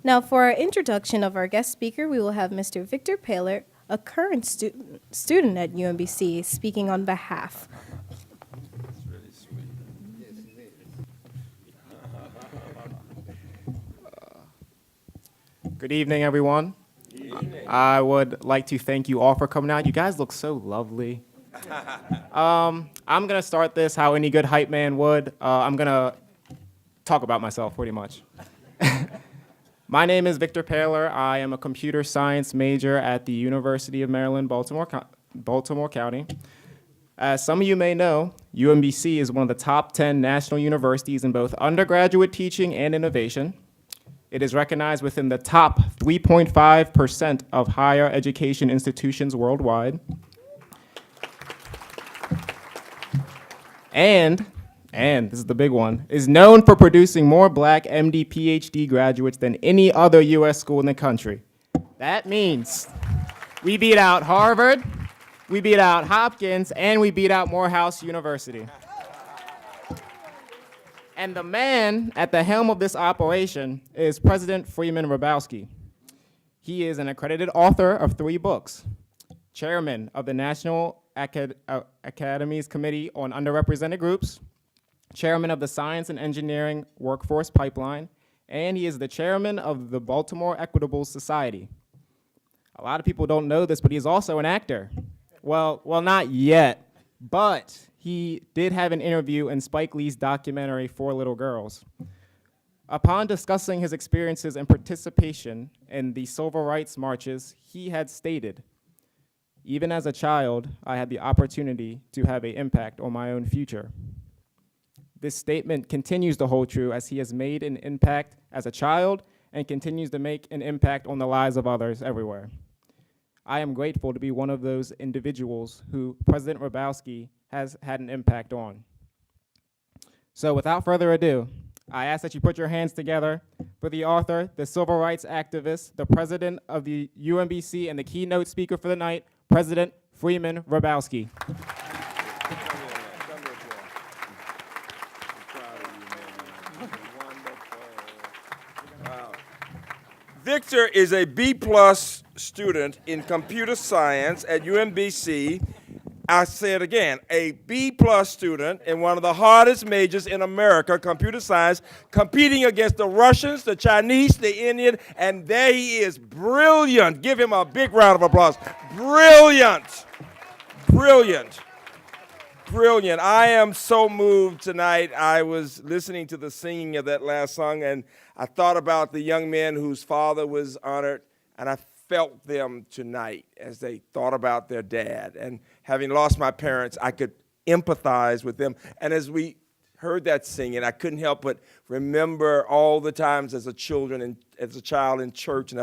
Now, for our introduction of our guest speaker, we will have Mr. Victor Paylor, a current student at UMBC, speaking on behalf. Good evening, everyone. I would like to thank you all for coming out. You guys look so lovely. I'm going to start this how any good hype man would. I'm going to talk about myself, pretty much. My name is Victor Paylor. I am a computer science major at the University of Maryland, Baltimore County. As some of you may know, UMBC is one of the top 10 national universities in both undergraduate teaching and innovation. It is recognized within the top 3.5% of higher education institutions worldwide. And this is the big one, is known for producing more black MD, PhD graduates than any other US school in the country. That means we beat out Harvard, we beat out Hopkins, and we beat out Morehouse University. And the man at the helm of this operation is President Freeman Hrabowski. He is an accredited author of 3 books, chairman of the National Academy's Committee on Underrepresented Groups, chairman of the Science and Engineering Workforce Pipeline, and he is the chairman of the Baltimore Equitable Society. A lot of people don't know this, but he's also an actor. Well, not yet, but he did have an interview in Spike Lee's documentary, 4 Little Girls. Upon discussing his experiences and participation in the civil rights marches, he had stated, "Even as a child, I had the opportunity to have an impact on my own future." This statement continues to hold true as he has made an impact as a child and continues to make an impact on the lives of others everywhere. I am grateful to be one of those individuals who President Hrabowski has had an impact on. So without further ado, I ask that you put your hands together for the author, the civil rights activist, the president of the UMBC, and the keynote speaker for the night, President Freeman Hrabowski. Victor is a B+ student in computer science at UMBC. I say it again, a B+ student in one of the hardest majors in America, computer science, competing against the Russians, the Chinese, the Indian, and there he is, brilliant. Give him a big round of applause. Brilliant, brilliant, brilliant. I am so moved tonight. I was listening to the singing of that last song, and I thought about the young men whose father was honored, and I felt them tonight as they thought about their dad. And having lost my parents, I could empathize with them. And as we heard that singing, I couldn't help but remember all the times as a child in church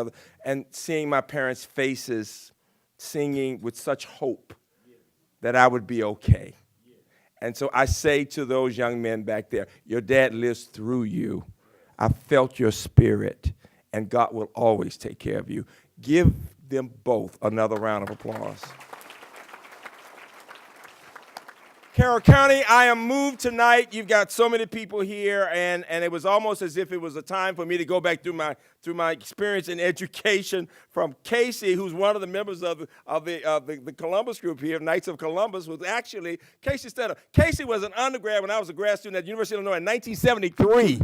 and seeing my parents' faces singing with such hope that I would be okay. And so I say to those young men back there, your dad lives through you. I felt your spirit, and God will always take care of you. Give them both another round of applause. Carroll County, I am moved tonight. You've got so many people here, and it was almost as if it was a time for me to go back through my experience in education from Casey, who's one of the members of the Columbus group here, Knights of Columbus, was actually Casey Stetter. Casey was an undergrad when I was a grad student at the University of Illinois in 1973.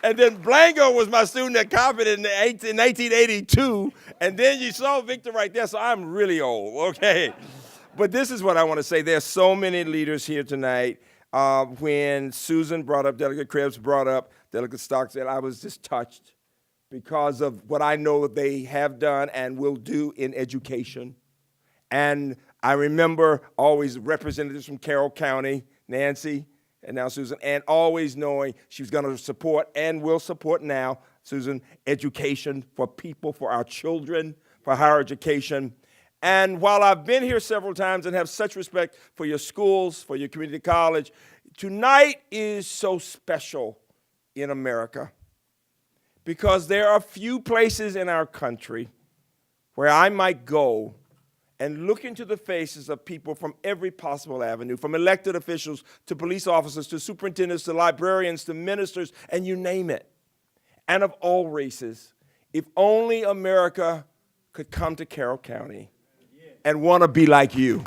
And then Blanco was my student at Coppin in 1982. And then you saw Victor right there, so I'm really old, okay? But this is what I want to say. There's so many leaders here tonight. When Susan brought up, Delegate Krebs brought up, Delegate Stockdale, I was just touched because of what I know they have done and will do in education. And I remember always representatives from Carroll County, Nancy, and now Susan, and always knowing she was going to support and will support now, Susan, education for people, for our children, for higher education. And while I've been here several times and have such respect for your schools, for your community college, tonight is so special in America because there are few places in our country where I might go and look into the faces of people from every possible avenue, from elected officials to police officers to superintendents to librarians to ministers, and you name it. and of all races. If only America could come to Carroll County and want to be like you.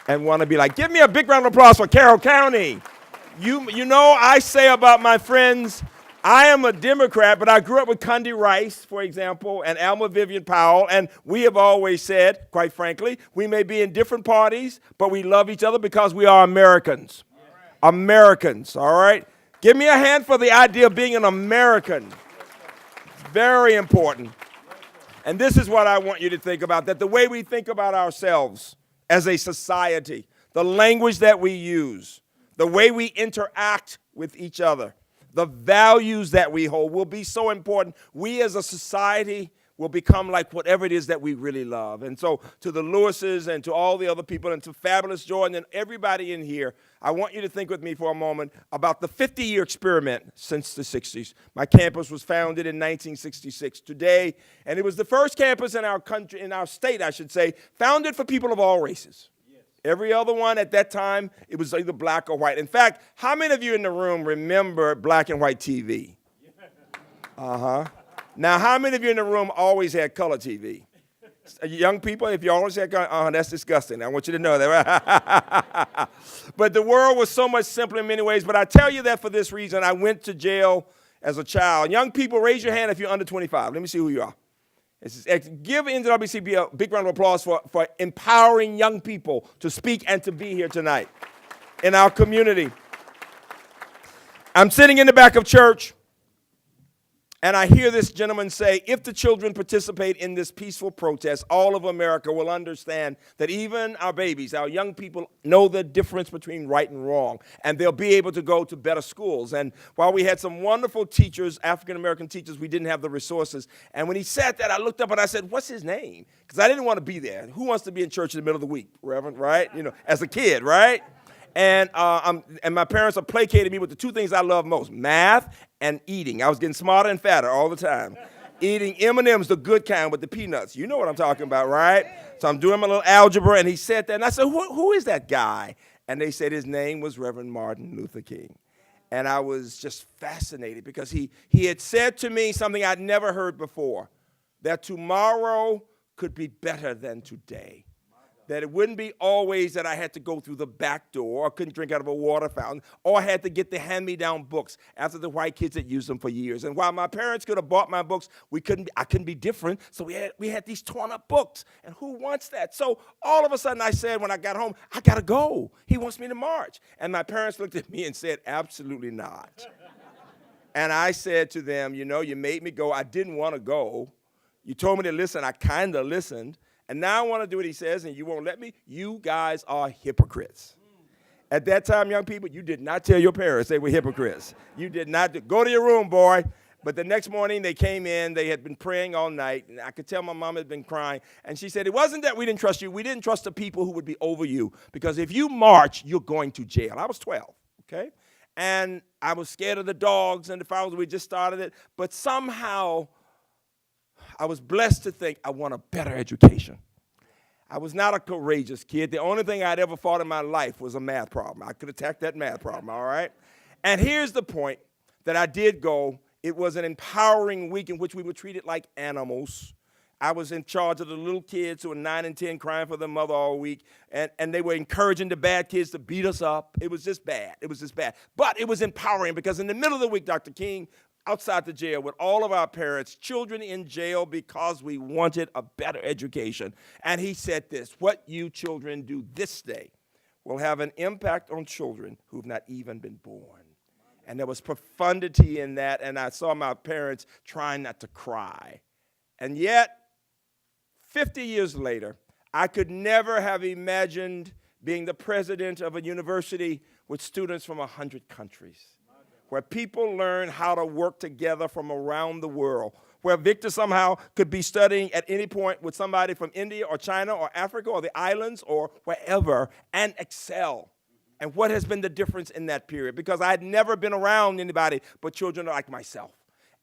And want to be like, give me a big round of applause for Carroll County. You know, I say about my friends, I am a Democrat, but I grew up with Condi Rice, for example, and Alma Vivian Powell, and we have always said, quite frankly, we may be in different parties, but we love each other because we are Americans. Americans, all right? Give me a hand for the idea of being an American. It's very important. And this is what I want you to think about, that the way we think about ourselves as a society, the language that we use, the way we interact with each other, the values that we hold will be so important. We as a society will become like whatever it is that we really love. And so to the Lewises and to all the other people and to Fabulous Jordan and everybody in here, I want you to think with me for a moment about the 50-year experiment since the 60s. My campus was founded in 1966 today, and it was the first campus in our country, in our state, I should say, founded for people of all races. Every other one at that time, it was either black or white. In fact, how many of you in the room remember black and white TV? Uh-huh. Now, how many of you in the room always had color TV? Young people, if you always had color, that's disgusting. I want you to know that. But the world was so much simpler in many ways. But I tell you that for this reason. I went to jail as a child. Young people, raise your hand if you're under 25. Let me see who you are. Give NAACP a big round of applause for empowering young people to speak and to be here tonight in our community. I'm sitting in the back of church, and I hear this gentleman say, if the children participate in this peaceful protest, all of America will understand that even our babies, our young people, know the difference between right and wrong, and they'll be able to go to better schools. And while we had some wonderful teachers, African-American teachers, we didn't have the resources. And when he said that, I looked up and I said, what's his name? Because I didn't want to be there. Who wants to be in church in the middle of the week, Reverend, right? You know, as a kid, right? And my parents have placated me with the two things I love most, math and eating. I was getting smarter and fatter all the time. Eating M&Ms, the good kind with the peanuts. You know what I'm talking about, right? So I'm doing my little algebra, and he said that. And I said, who is that guy? And they said his name was Reverend Martin Luther King. And I was just fascinated because he had said to me something I'd never heard before, that tomorrow could be better than today. That it wouldn't be always that I had to go through the back door or couldn't drink out of a water fountain or I had to get the hand-me-down books after the white kids had used them for years. And while my parents could have bought my books, I couldn't be different, so we had these torn-up books. And who wants that? So all of a sudden I said when I got home, I got to go. He wants me to march. And my parents looked at me and said, absolutely not. And I said to them, you know, you made me go. I didn't want to go. You told me to listen. I kind of listened. And now I want to do what he says, and you won't let me. You guys are hypocrites. At that time, young people, you did not tell your parents they were hypocrites. You did not. Go to your room, boy. But the next morning, they came in. They had been praying all night, and I could tell my mom had been crying. And she said, it wasn't that we didn't trust you. We didn't trust the people who would be over you, because if you march, you're going to jail. I was 12, okay? And I was scared of the dogs and the fowls. We just started it. But somehow, I was blessed to think I want a better education. I was not a courageous kid. The only thing I'd ever fought in my life was a math problem. I could attack that math problem, all right? And here's the point, that I did go. It was an empowering week in which we were treated like animals. I was in charge of the little kids who were 9 and 10 crying for their mother all week, and they were encouraging the bad kids to beat us up. It was just bad. It was just bad. But it was empowering because in the middle of the week, Dr. King, outside the jail with all of our parents, children in jail because we wanted a better education. And he said this, what you children do this day will have an impact on children who've not even been born. And there was profundity in that, and I saw my parents trying not to cry. And yet, 50 years later, I could never have imagined being the president of a university with students from 100 countries, where people learn how to work together from around the world, where Victor somehow could be studying at any point with somebody from India or China or Africa or the islands or wherever and excel. And what has been the difference in that period? Because I had never been around anybody but children like myself.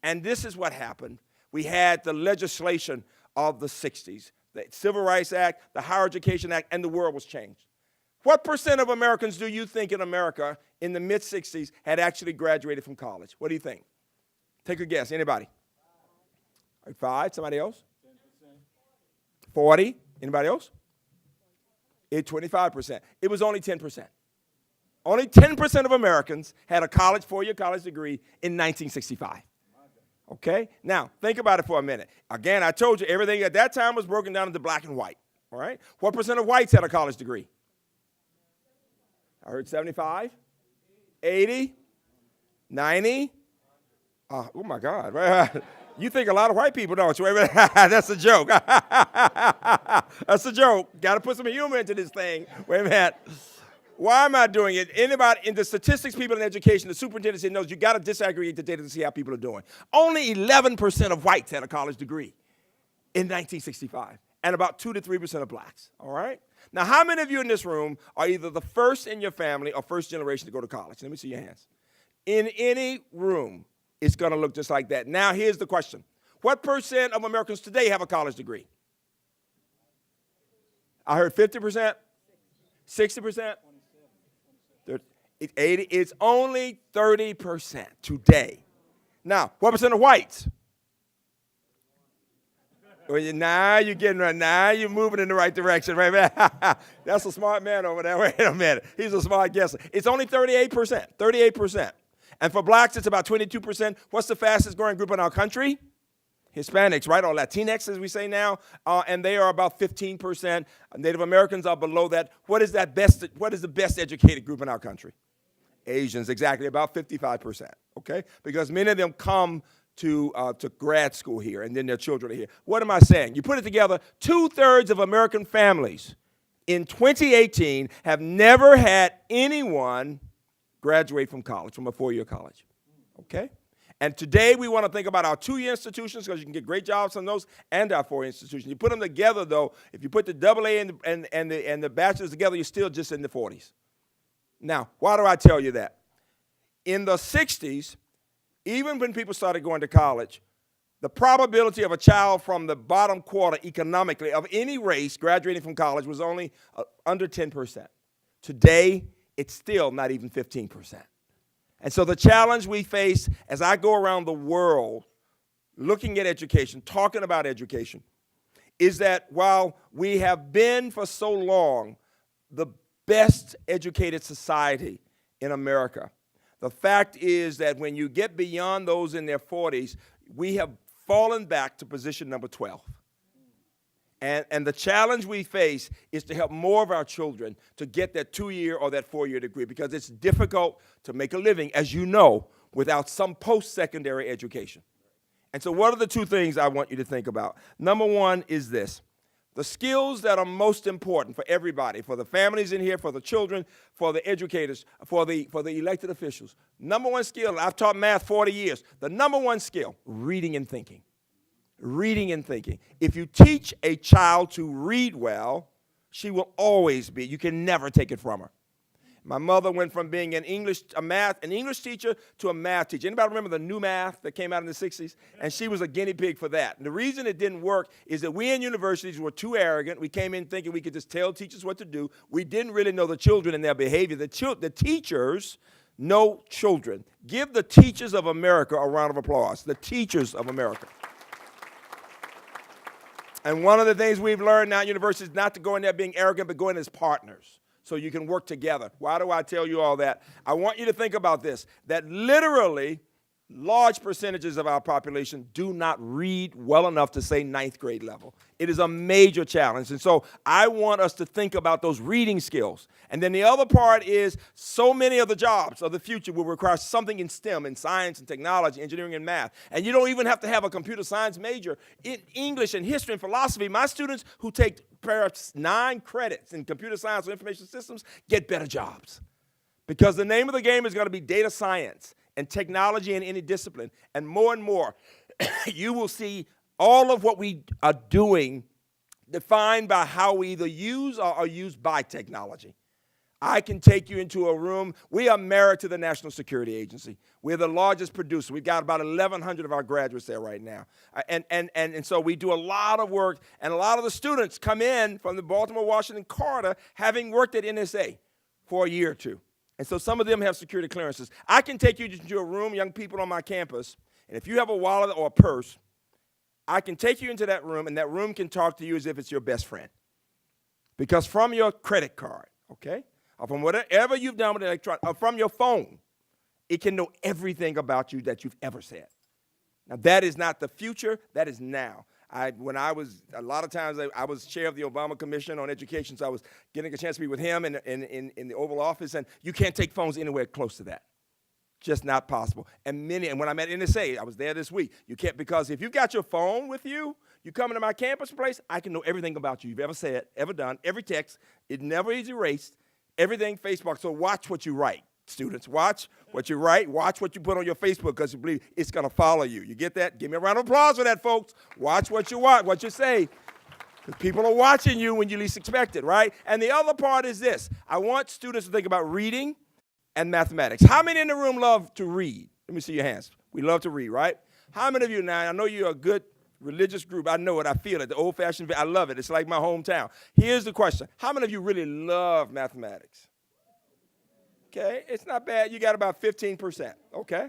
And this is what happened. We had the legislation of the 60s, the Civil Rights Act, the Higher Education Act, and the world was changed. What percent of Americans do you think in America in the mid-60s had actually graduated from college? What do you think? Take a guess. Anybody? 5. Somebody else? 40. Anybody else? 25%. It was only 10%. Only 10% of Americans had a four-year college degree in 1965. Okay? Now, think about it for a minute. Again, I told you everything at that time was broken down into black and white. All right? What percent of whites had a college degree? I heard 75, 80, 90. Oh my God. You think a lot of white people don't you? That's a joke. That's a joke. Got to put some humor into this thing. Wait a minute. Why am I doing it? Anybody in the statistics people in education, the superintendent said, knows you got to disaggregate the data to see how people are doing. Only 11% of whites had a college degree in 1965, and about 2 to 3% of blacks. All right? Now, how many of you in this room are either the first in your family or first generation to go to college? Let me see your hands. In any room, it's going to look just like that. Now, here's the question. What percent of Americans today have a college degree? I heard 50%, 60%, 80. It's only 30% today. Now, what percent of whites? Well, now you're getting right. Now you're moving in the right direction, right, man? That's a smart man over there. Wait a minute. He's a smart guesser. It's only 38%. 38%. And for blacks, it's about 22%. What's the fastest growing group in our country? Hispanics, right? Or Latinx, as we say now. And they are about 15%. Native Americans are below that. What is the best educated group in our country? Asians, exactly, about 55%. Okay? Because many of them come to grad school here, and then their children are here. What am I saying? You put it together, 2/3 of American families in 2018 have never had anyone graduate from college, from a 4-year college. Okay? And today we want to think about our 2-year institutions because you can get great jobs from those, and our 4-year institutions. You put them together, though, if you put the AA and the bachelor's together, you're still just in the 40s. Now, why do I tell you that? In the 60s, even when people started going to college, the probability of a child from the bottom quarter economically of any race graduating from college was only under 10%. Today, it's still not even 15%. And so the challenge we face as I go around the world looking at education, talking about education, is that while we have been for so long the best educated society in America, the fact is that when you get beyond those in their 40s, we have fallen back to position number 12. And the challenge we face is to help more of our children to get that 2-year or that 4-year degree because it's difficult to make a living, as you know, without some post-secondary education. And so what are the 2 things I want you to think about? Number 1 is this. The skills that are most important for everybody, for the families in here, for the children, for the educators, for the elected officials. Number 1 skill, I've taught math 40 years. The number 1 skill, reading and thinking. Reading and thinking. If you teach a child to read well, she will always be. You can never take it from her. My mother went from being an English teacher to a math teacher. Anybody remember the new math that came out in the 60s? And she was a guinea pig for that. And the reason it didn't work is that we in universities were too arrogant. We came in thinking we could just tell teachers what to do. We didn't really know the children and their behavior. The teachers know children. Give the teachers of America a round of applause. The teachers of America. And one of the things we've learned now at universities is not to go in there being arrogant, but go in as partners so you can work together. Why do I tell you all that? I want you to think about this, that literally large percentages of our population do not read well enough to say 9th grade level. It is a major challenge. And so I want us to think about those reading skills. And then the other part is so many of the jobs of the future will require something in STEM, in science and technology, engineering and math. And you don't even have to have a computer science major. In English and history and philosophy, my students who take perhaps 9 credits in computer science or information systems get better jobs. Because the name of the game is going to be data science and technology in any discipline. And more, you will see all of what we are doing defined by how we either use or are used by technology. I can take you into a room. We are married to the National Security Agency. We're the largest producer. We've got about 1,100 of our graduates there right now. And so we do a lot of work, and a lot of the students come in from the Baltimore, Washington corridor having worked at NSA for a year or 2. And so some of them have security clearances. I can take you into a room, young people on my campus, And if you have a wallet or a purse, I can take you into that room, and that room can talk to you as if it's your best friend. Because from your credit card, okay, or from whatever you've done with electronic, or from your phone, it can know everything about you that you've ever said. Now, that is not the future. That is now. When I was, a lot of times, I was chair of the Obama Commission on Education, so I was getting a chance to be with him in the Oval Office, and you can't take phones anywhere close to that. Just not possible. And when I'm at NSA, I was there this week, you can't, because if you've got your phone with you, you come into my campus place, I can know everything about you you've ever said, ever done, every text. It never is erased. Everything Facebook. So watch what you write, students. Watch what you write. Watch what you put on your Facebook, because you believe it's going to follow you. You get that? Give me a round of applause for that, folks. Watch what you watch, what you say. Because people are watching you when you least expect it, right? And the other part is this. I want students to think about reading and mathematics. How many in the room love to read? Let me see your hands. We love to read, right? How many of you now, I know you're a good religious group. I know it. I feel it. The old-fashioned, I love it. It's like my hometown. Here's the question. How many of you really love mathematics? Okay, it's not bad. You got about 15%, okay?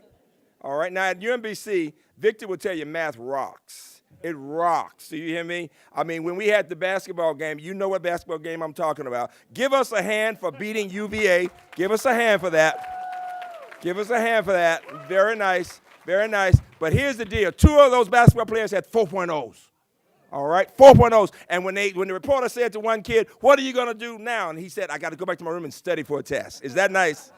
All right, now at UMBC, Victor will tell you math rocks. It rocks. Do you hear me? I mean, when we had the basketball game, you know what basketball game I'm talking about. Give us a hand for beating UVA. Give us a hand for that. Give us a hand for that. Very nice. Very nice. But here's the deal. 2 of those basketball players had 4.0s. All right, 4.0s. And when the reporter said to one kid, "What are you going to do now?" and he said, "I got to go back to my room and study for a test." Is that nice?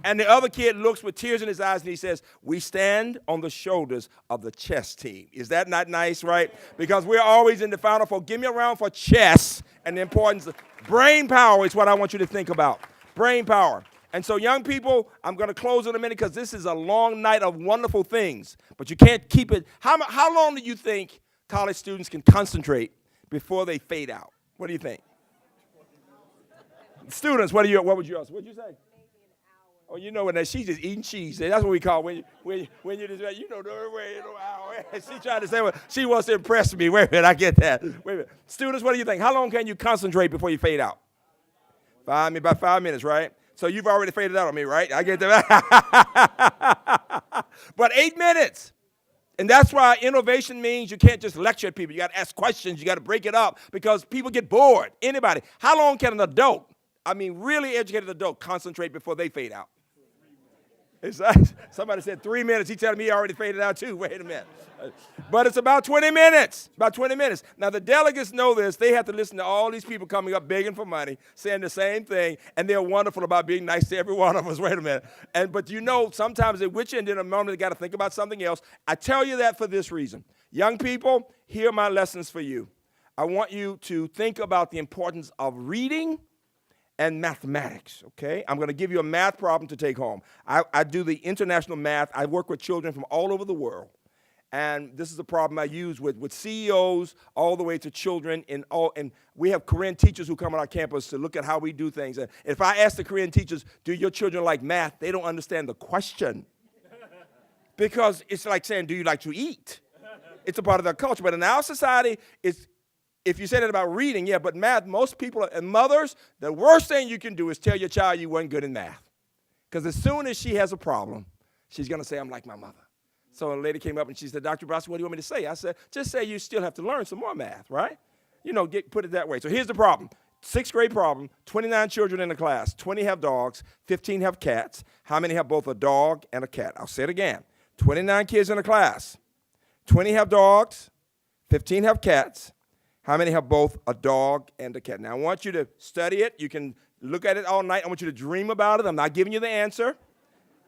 And the other kid looks with tears in his eyes and he says, "We stand on the shoulders of the chess team." Is that not nice, right? Because we're always in the Final Four. Give me a round for chess and the importance of brain power is what I want you to think about. Brain power. And so, young people, I'm going to close in a minute because this is a long night of wonderful things. But you can't keep it. How long do you think college students can concentrate before they fade out? What do you think? Students, what would you ask? What did you say? Oh, you know what? She's just eating cheese. That's what we call when you just, you know, the way, she trying to say what she wants to impress me. Wait a minute, I get that. Wait a minute. Students, what do you think? How long can you concentrate before you fade out? About 5 minutes, right? So you've already faded out on me, right? I get that. But 8 minutes. And that's why innovation means you can't just lecture at people. You got to ask questions. You got to break it up because people get bored. Anybody. How long can an adult, really educated adult, concentrate before they fade out? Somebody said 3 minutes. He telling me he already faded out too. Wait a minute. But it's about 20 minutes. About 20 minutes. Now, the delegates know this. They have to listen to all these people coming up begging for money, saying the same thing, and they're wonderful about being nice to every one of us. Wait a minute. But you know, sometimes at which end in a moment they got to think about something else. I tell you that for this reason. Young people, here are my lessons for you. I want you to think about the importance of reading and mathematics, okay? I'm going to give you a math problem to take home. I do the international math. I work with children from all over the world. And this is a problem I use with CEOs all the way to children. And we have Korean teachers who come on our campus to look at how we do things. And if I ask the Korean teachers, do your children like math? They don't understand the question. Because it's like saying, do you like to eat? It's a part of their culture. But in our society, if you say that about reading, yeah, but math, most people, and mothers, the worst thing you can do is tell your child you weren't good in math. Because as soon as she has a problem, she's going to say, I'm like my mother. So a lady came up and she said, Dr. Brosky, what do you want me to say? I said, just say you still have to learn some more math, right? You know, put it that way. So here's the problem. 6th grade problem, 29 children in the class. 20 have dogs, 15 have cats. How many have both a dog and a cat? I'll say it again. 29 kids in the class. 20 have dogs, 15 have cats. How many have both a dog and a cat? Now, I want you to study it. You can look at it all night. I want you to dream about it. I'm not giving you the answer.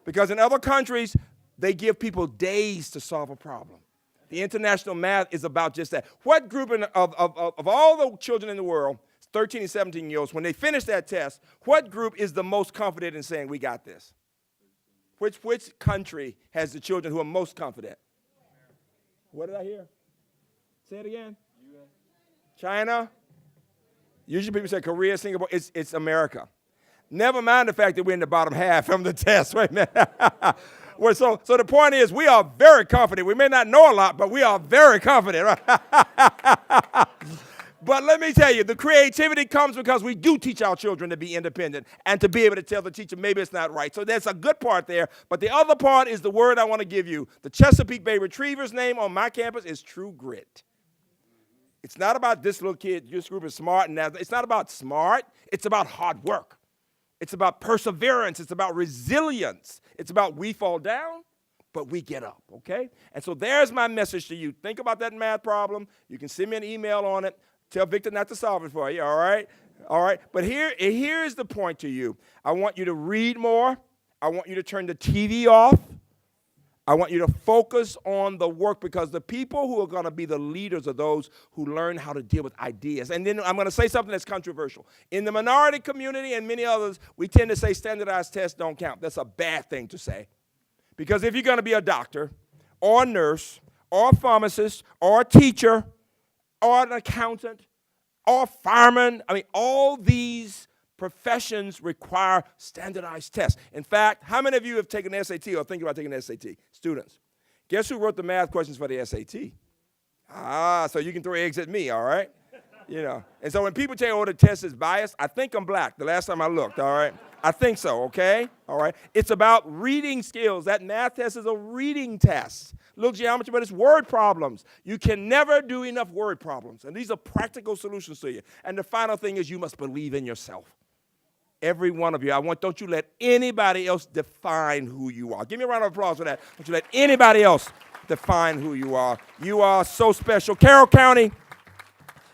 Because in other countries, they give people days to solve a problem. The international math is about just that. What group of all the children in the world, 13 and 17-year-olds, when they finish that test, what group is the most confident in saying, we got this? Which country has the children who are most confident? What did I hear? Say it again. China. Usually people say Korea, Singapore. It's America. Never mind the fact that we're in the bottom half from the test. Wait a minute. Well, so the point is we are very confident. We may not know a lot, but we are very confident. Right? But let me tell you, the creativity comes because we do teach our children to be independent and to be able to tell the teacher maybe it's not right. So there's a good part there. But the other part is the word I want to give you. The Chesapeake Bay Retriever's name on my campus is True Grit. It's not about this little kid, this group is smart, and that. It's not about smart. It's about hard work. It's about perseverance. It's about resilience. It's about we fall down, but we get up, okay? And so there's my message to you. Think about that math problem. You can send me an email on it. Tell Victor not to solve it for you, all right? All right? But here's the point to you. I want you to read more. I want you to turn the TV off. I want you to focus on the work, because the people who are going to be the leaders are those who learn how to deal with ideas. And then I'm going to say something that's controversial. In the minority community and many others, we tend to say standardized tests don't count. That's a bad thing to say. Because if you're going to be a doctor or a nurse or a pharmacist or a teacher or an accountant or a fireman, I mean, all these professions require standardized tests. In fact, how many of you have taken the SAT or think about taking the SAT? Students. Guess who wrote the math questions for the SAT? So you can throw eggs at me, all right? You know. And so when people tell you, oh, the test is biased, I think I'm black the last time I looked, all right? I think so, okay? All right? It's about reading skills. That math test is a reading test. Little geometry, but it's word problems. You can never do enough word problems. And these are practical solutions to you. And the final thing is you must believe in yourself. Every one of you. Don't you let anybody else define who you are. Give me a round of applause for that. Don't you let anybody else define who you are. You are so special. Carroll County,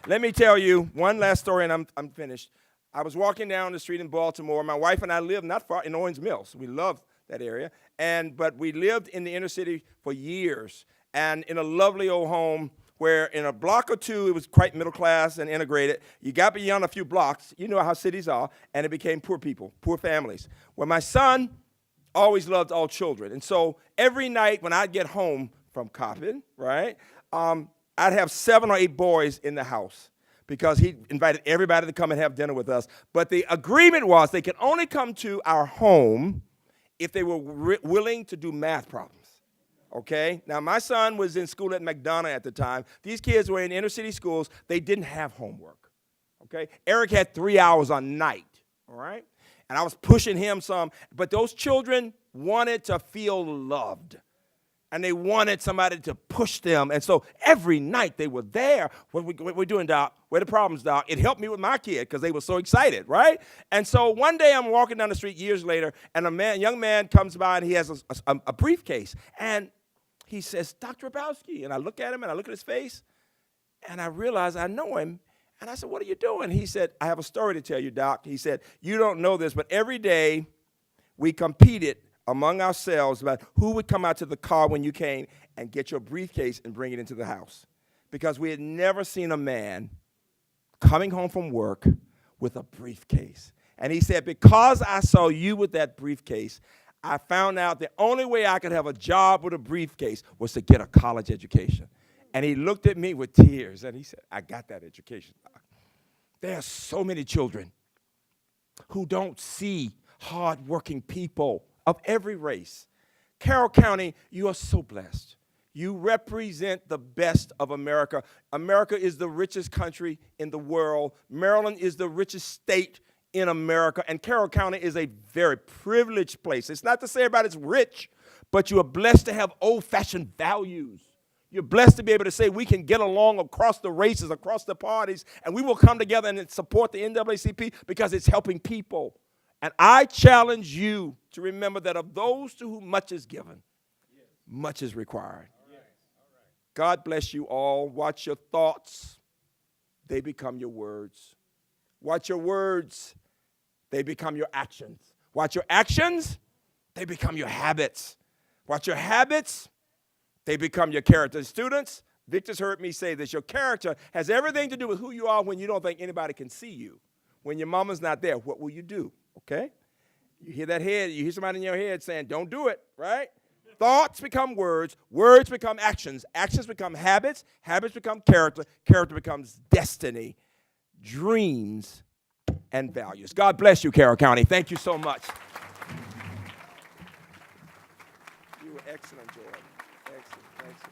let me tell you one last story, and I'm finished. I was walking down the street in Baltimore. My wife and I lived not far in Owens Mills. We loved that area. But we lived in the inner city for years, and in a lovely old home where in a block or two, it was quite middle class and integrated. You got beyond a few blocks, you know how cities are, and it became poor people, poor families. Well, my son always loved all children. And so every night when I'd get home from Coppin, right, I'd have 7 or 8 boys in the house, because he invited everybody to come and have dinner with us. But the agreement was they could only come to our home if they were willing to do math problems. Okay? Now, my son was in school at McDonough at the time. These kids were in inner city schools. They didn't have homework. Okay? Eric had 3 hours a night. All right? And I was pushing him some. But those children wanted to feel loved. And they wanted somebody to push them. And so every night they were there. What we're doing, Doc? Where the problems, Doc? It helped me with my kid because they were so excited, right? And so one day I'm walking down the street years later, and a young man comes by, and he has a briefcase. And he says, Dr. Rabowski. And I look at him, and I look at his face, and I realize I know him. And I said, what are you doing? He said, I have a story to tell you, Doc. He said, you don't know this, but every day we competed among ourselves about who would come out to the car when you came and get your briefcase and bring it into the house. Because we had never seen a man coming home from work with a briefcase. And he said, because I saw you with that briefcase, I found out the only way I could have a job with a briefcase was to get a college education. And he looked at me with tears, and he said, I got that education. There are so many children who don't see hardworking people of every race. Carroll County, you are so blessed. You represent the best of America. America is the richest country in the world. Maryland is the richest state in America, and Carroll County is a very privileged place. It's not to say everybody's rich, but you are blessed to have old-fashioned values. You're blessed to be able to say we can get along across the races, across the parties, and we will come together and support the NAACP because it's helping people. And I challenge you to remember that of those to whom much is given, much is required. God bless you all. Watch your thoughts. They become your words. Watch your words. They become your actions. Watch your actions. They become your habits. Watch your habits. They become your character. Students, Victor's heard me say this. Your character has everything to do with who you are when you don't think anybody can see you. When your mama's not there, what will you do? Okay? You hear that head, you hear somebody in your head saying, don't do it, right? Thoughts become words, words become actions, actions become habits, habits become character, character becomes destiny, dreams, and values. God bless you, Carroll County. Thank you so much. You were excellent, Jordan. Excellent. Thanks.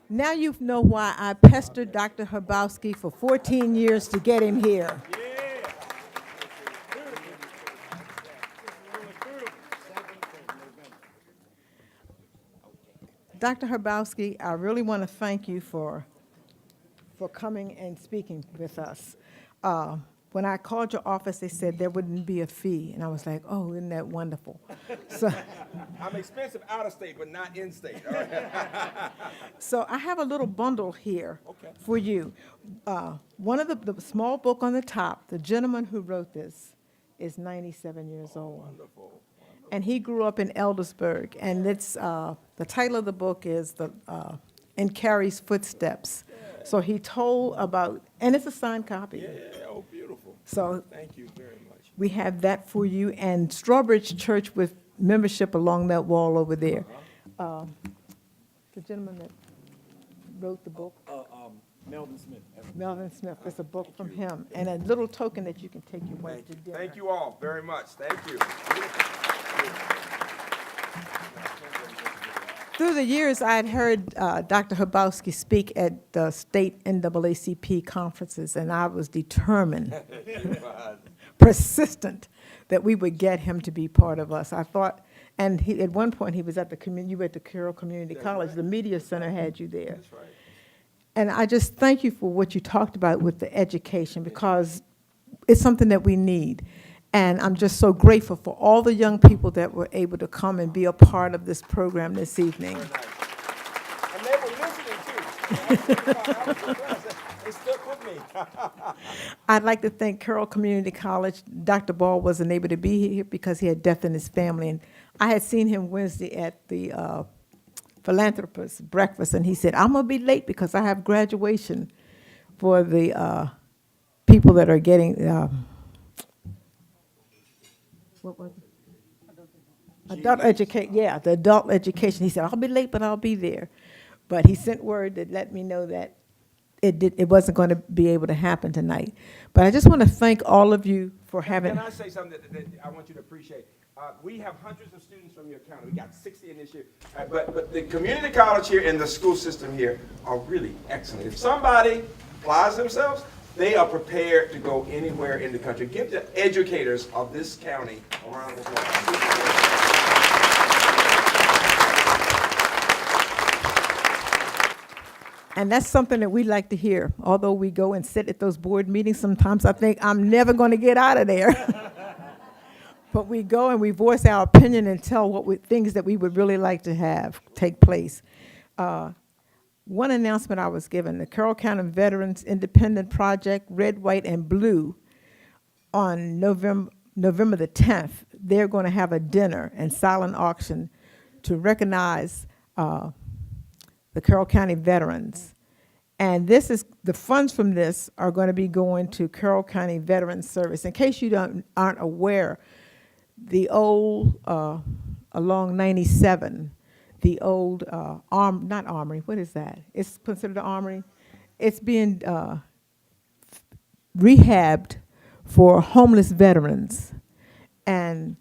Now you know why I pestered Dr. Hrabowski for 14 years to get him here. Dr. Hrabowski, I really want to thank you for coming and speaking with us. When I called your office, they said there wouldn't be a fee, and I was like, oh, isn't that wonderful? So, I'm expensive out of state, but not in state. All right. so I have a little bundle here for you. One of the small book on the top, the gentleman who wrote this is 97 years old. Wonderful. And he grew up in Eldersburg, and it's the title of the book is In Carrie's Footsteps. So he told about, and it's a signed copy. Yeah, oh, beautiful. So Thank you very much. we have that for you, and Strawbridge Church with membership along that wall over there. The gentleman that wrote the book, Melvin Smith. Melvin Smith, it's a book from him, and a little token that you can take your wife to dinner. Thank you all very much. Thank you. Through the years, I had heard Dr. Hrabowski speak at the state NAACP conferences, and I was determined, persistent, that we would get him to be part of us. I thought, and he, at one point he was at you were at the Carroll Community College. Right. The Media Center had you there. That's right. And I just thank you for what you talked about with the education, because it's something that we need. And I'm just so grateful for all the young people that were able to come and be a part of this program this evening. And they were listening, too. They stuck with me. I'd like to thank Carroll Community College. Dr. Ball wasn't able to be here because he had death in his family. And I had seen him Wednesday at the Philanthropist breakfast, and he said, I'm going to be late because I have graduation for the people that are getting... what was it? Adult education, yeah, the adult education. He said, I'll be late, but I'll be there. But he sent word that let me know that it wasn't going to be able to happen tonight. But I just want to thank all of you for having... Can I say something that I want you to appreciate? We have hundreds of students from your county. We got 60 in this year. But the community college here and the school system here are really excellent. If somebody applies themselves, they are prepared to go anywhere in the country. Give the educators of this county a round of applause. And that's something that we like to hear. Although we go and sit at those board meetings, sometimes I think I'm never going to get out of there. But we go and we voice our opinion and tell things that we would really like to have take place. One announcement I was given, the Carroll County Veterans Independent Project, Red, White, and Blue, on November the 10th, they're going to have a dinner and silent auction to recognize the Carroll County veterans. And this is, the funds from this are going to be going to Carroll County Veterans Service. In case you aren't aware, the old, along 97, the old not Armory, what is that? It's considered an Armory. It's being rehabbed for homeless veterans. And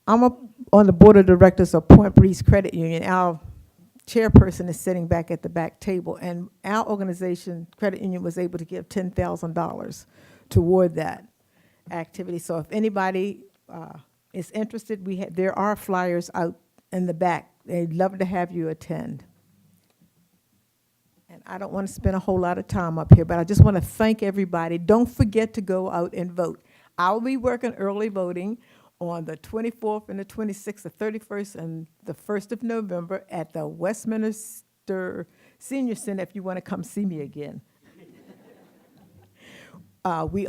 I'm on the board of directors of Point Breeze Credit Union. Our chairperson is sitting back at the back table, and our organization, credit union, was able to give $10,000 toward that activity. So if anybody is interested, there are flyers out in the back. They'd love to have you attend. And I don't want to spend a whole lot of time up here, but I just want to thank everybody. Don't forget to go out and vote. I'll be working early voting on the 24th and the 26th, the 31st, and the 1st of November at the Westminster Senior Center if you want to come see me again. We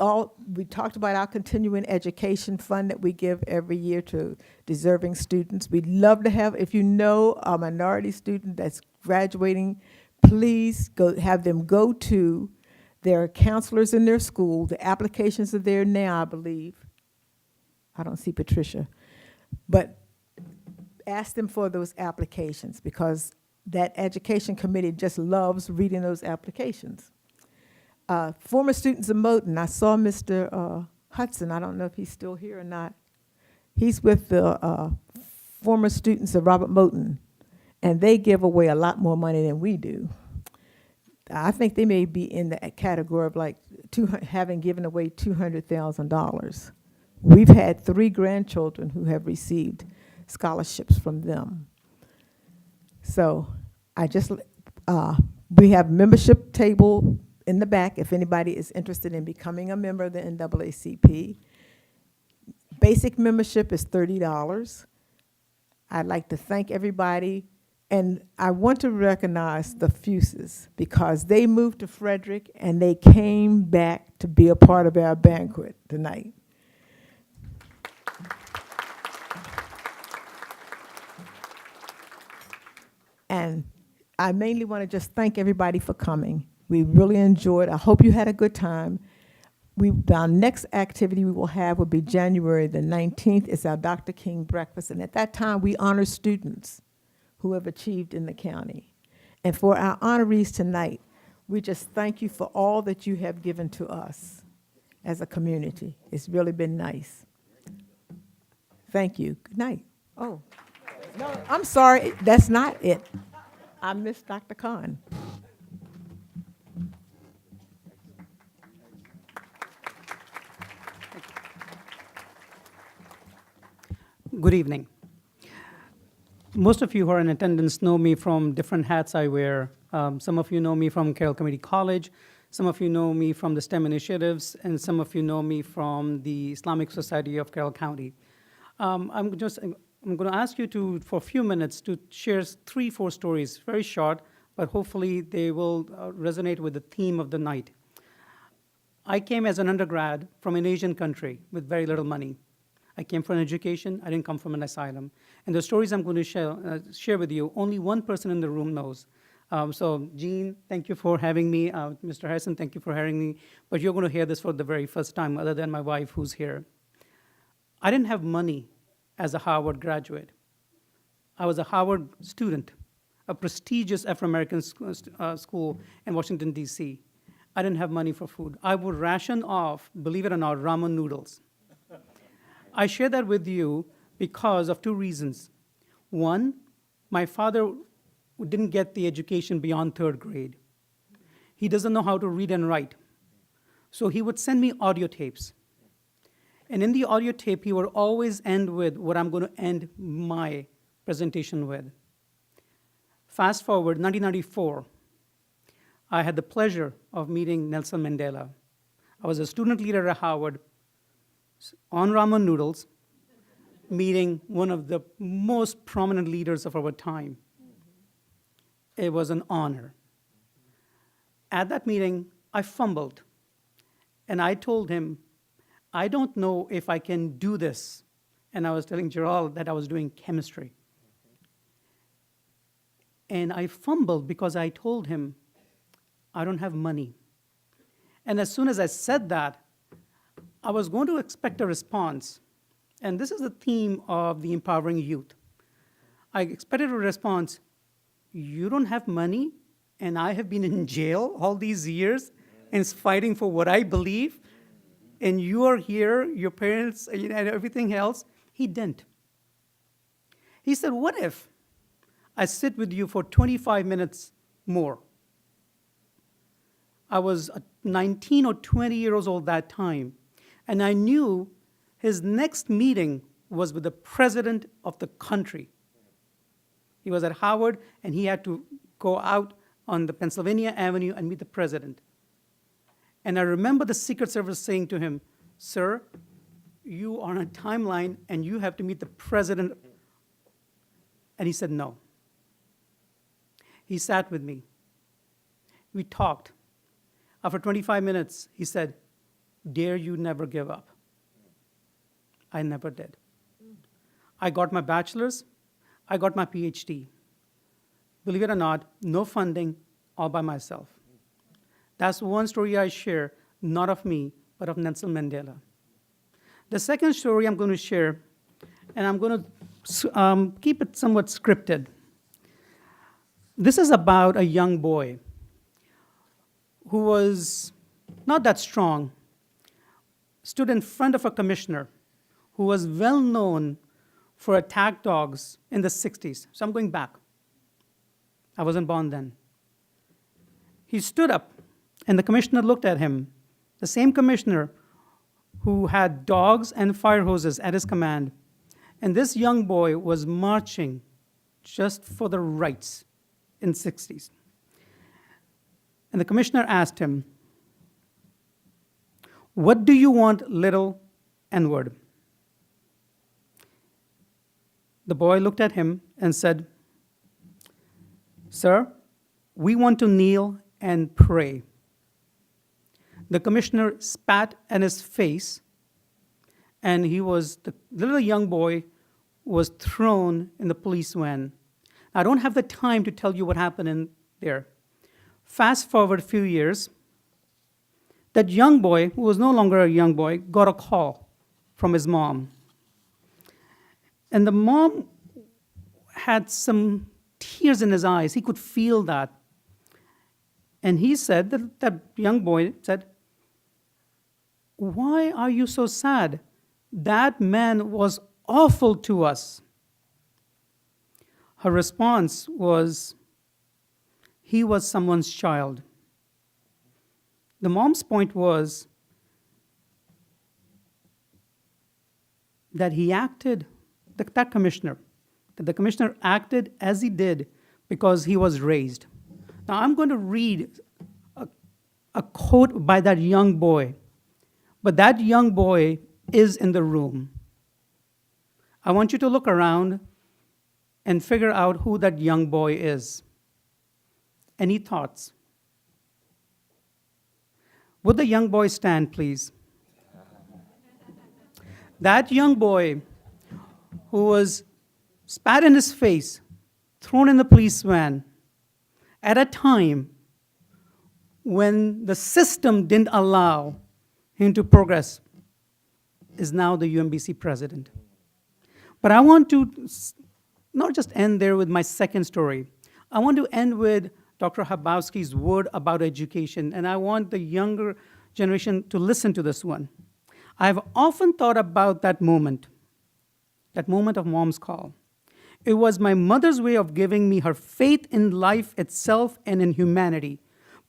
talked about our continuing education fund that we give every year to deserving students. We'd love to have, if you know a minority student that's graduating, please have them go to their counselors in their school. The applications are there now, I believe. I don't see Patricia. But ask them for those applications, because that education committee just loves reading those applications. Former students of Moton, I saw Mr. Hudson. I don't know if he's still here or not. He's with the former students of Robert Moton, and they give away a lot more money than we do. I think they may be in the category of like having given away $200,000. We've had 3 grandchildren who have received scholarships from them. So I just, we have membership table in the back if anybody is interested in becoming a member of the NAACP. Basic membership is $30. I'd like to thank everybody. And I want to recognize the Fuses because they moved to Frederick and they came back to be a part of our banquet tonight. And I mainly want to just thank everybody for coming. We really enjoyed. I hope you had a good time. Our next activity we will have will be January the 19th. It's our Dr. King breakfast. And at that time, we honor students who have achieved in the county. And for our honorees tonight, we just thank you for all that you have given to us as a community. It's really been nice. Thank you. Good night. Oh, no, I'm sorry. That's not it. I missed Dr. Khan. Good evening. Most of you who are in attendance know me from different hats I wear. Some of you know me from Carroll Community College. Some of you know me from the STEM initiatives, and some of you know me from the Islamic Society of Carroll County. I'm going to ask you for a few minutes to share 3-4 stories, very short, but hopefully they will resonate with the theme of the night. I came as an undergrad from an Asian country with very little money. I came for an education. I didn't come from an asylum. And the stories I'm going to share with you, only one person in the room knows. So Jean, thank you for having me. Mr. Harrison, thank you for having me. But you're going to hear this for the very first time, other than my wife who's here. I didn't have money as a Harvard graduate. I was a Harvard student, a prestigious Afro-American school in Washington, D.C. I didn't have money for food. I would ration off, believe it or not, ramen noodles. I share that with you because of 2 reasons. One, my father didn't get the education beyond 3rd grade. He doesn't know how to read and write. So he would send me audio tapes. And in the audio tape, he would always end with what I'm going to end my presentation with. Fast forward, 1994, I had the pleasure of meeting Nelson Mandela. I was a student leader at Howard on ramen noodles, meeting one of the most prominent leaders of our time. It was an honor. At that meeting, I fumbled, and I told him, I don't know if I can do this. And I was telling Gerald that I was doing chemistry. And I fumbled because I told him, I don't have money. And as soon as I said that, I was going to expect a response. And this is the theme of the Empowering Youth. I expected a response, you don't have money, and I have been in jail all these years and fighting for what I believe, and you are here, your parents, and everything else. He didn't. He said, what if I sit with you for 25 minutes more? I was 19 or 20 years old that time. And I knew his next meeting was with the president of the country. He was at Howard, and he had to go out on the Pennsylvania Avenue and meet the president. And I remember the Secret Service saying to him, sir, you are on a timeline, and you have to meet the president. And he said no. He sat with me. We talked. After 25 minutes, he said, dare you never give up. I never did. I got my bachelor's, I got my PhD. Believe it or not, no funding, all by myself. That's one story I share, not of me, but of Nelson Mandela. The second story I'm going to share, and I'm going to keep it somewhat scripted. This is about a young boy who was not that strong, stood in front of a commissioner who was well known for attack dogs in the 60s. So I'm going back. I wasn't born then. He stood up, and the commissioner looked at him, the same commissioner who had dogs and fire hoses at his command. And this young boy was marching just for the rights in the 60s. And the commissioner asked him, "What do you want, little N-word?" The boy looked at him and said, "Sir, we want to kneel and pray." The commissioner spat in his face, and the little young boy was thrown in the police van. I don't have the time to tell you what happened in there. Fast forward a few years, that young boy, who was no longer a young boy, got a call from his mom. And the mom had some tears in his eyes. He could feel that. And he said, that young boy said, "Why are you so sad? That man was awful to us." Her response was, "He was someone's child." The mom's point was that he acted, that the commissioner acted as he did because he was raised. Now I'm going to read a quote by that young boy, but that young boy is in the room. I want you to look around and figure out who that young boy is. Any thoughts? Would the young boy stand, please? That young boy who was spat in his face, thrown in the police van, at a time when the system didn't allow him to progress, is now the UMBC president. But I want to not just end there with my second story. I want to end with Dr. Habowski's word about education, and I want the younger generation to listen to this one. I've often thought about that moment of mom's call. It was my mother's way of giving me her faith in life itself and in humanity,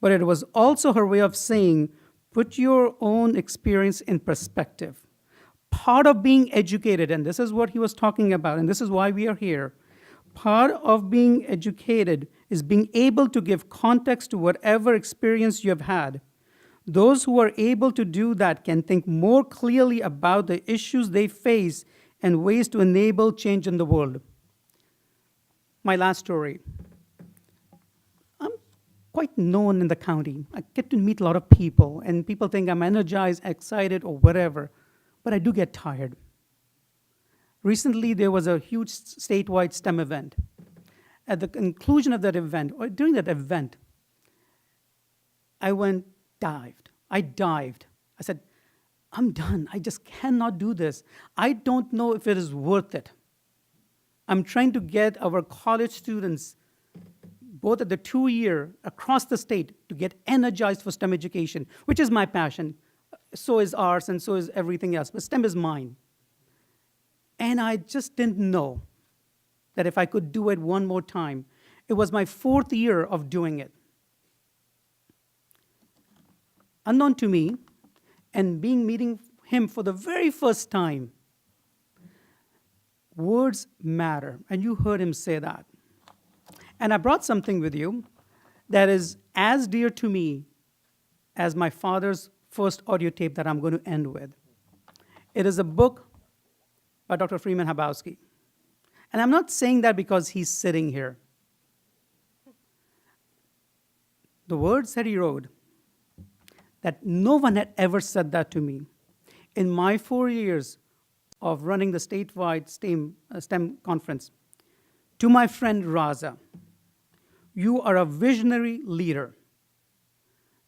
but it was also her way of saying, put your own experience in perspective. Part of being educated, and this is what he was talking about, and this is why we are here, part of being educated is being able to give context to whatever experience you have had. Those who are able to do that can think more clearly about the issues they face and ways to enable change in the world. My last story. I'm quite known in the county. I get to meet a lot of people, and people think I'm energized, excited, or whatever, but I do get tired. Recently, there was a huge statewide STEM event. At the conclusion of that event, or during that event, I dived. I said, I'm done. I just cannot do this. I don't know if it is worth it. I'm trying to get our college students, both at the 2-year, across the state, to get energized for STEM education, which is my passion. So is ours, and so is everything else, but STEM is mine. And I just didn't know that if I could do it one more time. It was my 4th year of doing it. Unknown to me, and meeting him for the very first time, words matter, and you heard him say that. And I brought something with you that is as dear to me as my father's first audio tape that I'm going to end with. It is a book by Dr. Freeman Habowski. And I'm not saying that because he's sitting here. The words that he wrote, that no one had ever said that to me. In my 4 years of running the statewide STEM conference, to my friend Raza, you are a visionary leader.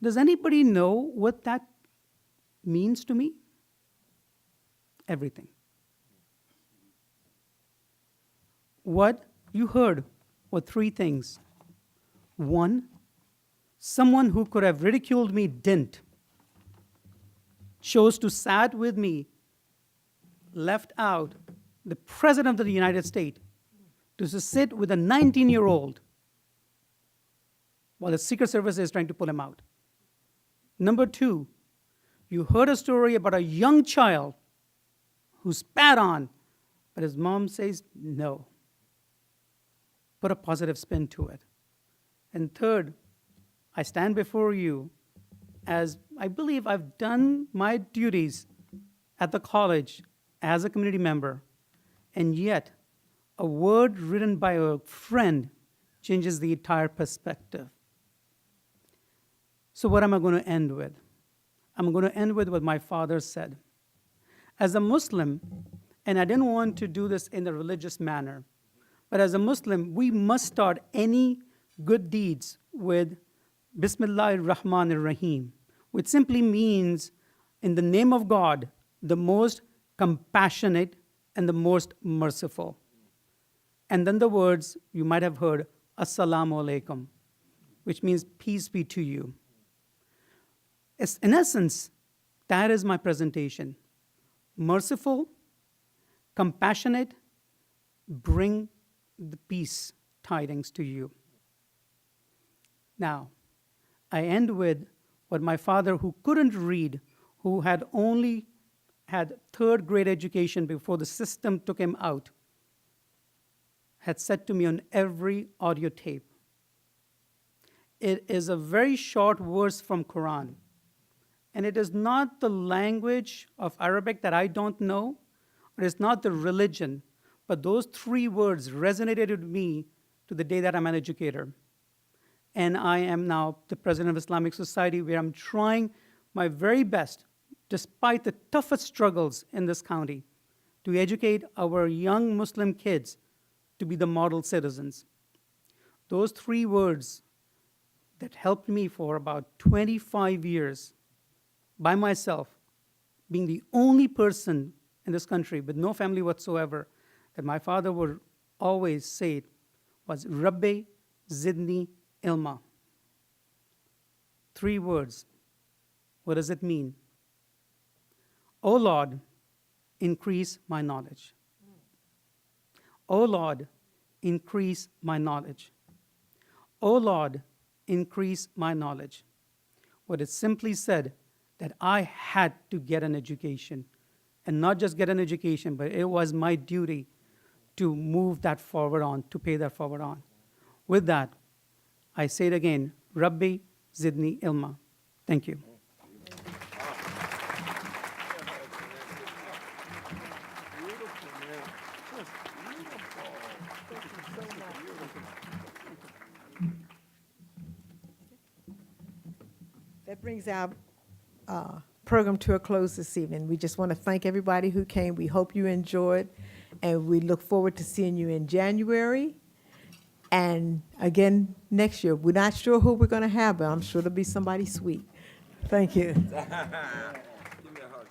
Does anybody know what that means to me? Everything. What you heard were 3 things. 1, someone who could have ridiculed me didn't. Chose to sat with me, left out the President of the United States to sit with a 19-year-old while the Secret Service is trying to pull him out. Number two, you heard a story about a young child who spat on, but his mom says no. Put a positive spin to it. And third, I stand before you as I believe I've done my duties at the college as a community member, and yet a word written by a friend changes the entire perspective. So what am I going to end with? I'm going to end with what my father said. As a Muslim, and I didn't want to do this in a religious manner, but as a Muslim, we must start any good deeds with Bismillahir Rahmanir Rahim, which simply means, in the name of God, the most compassionate and the most merciful. And then the words you might have heard, Assalamu alaikum, which means peace be to you. In essence, that is my presentation. Merciful, compassionate, bring the peace tidings to you. Now, I end with what my father, who couldn't read, who had only had third grade education before the system took him out, had said to me on every audio tape. It is a very short verse from Quran. And it is not the language of Arabic that I don't know, or it's not the religion, but those three words resonated with me to the day that I'm an educator. And I am now the president of Islamic Society, where I'm trying my very best, despite the toughest struggles in this county, to educate our young Muslim kids to be the model citizens. Those three words that helped me for about 25 years by myself, being the only person in this country with no family whatsoever, that my father would always say was Rabbi Zidni Ilma. Three words. What does it mean? O Lord, increase my knowledge. O Lord, increase my knowledge. O Lord, increase my knowledge. What it simply said, that I had to get an education. And not just get an education, but it was my duty to move that forward on, to pay that forward on. With that, I say it again, Rabbi Zidni Ilma. Thank you. That brings our program to a close this evening. We just want to thank everybody who came. We hope you enjoyed, and we look forward to seeing you in January and again next year. We're not sure who we're going to have, but I'm sure there'll be somebody sweet. Thank you. Give me a hug.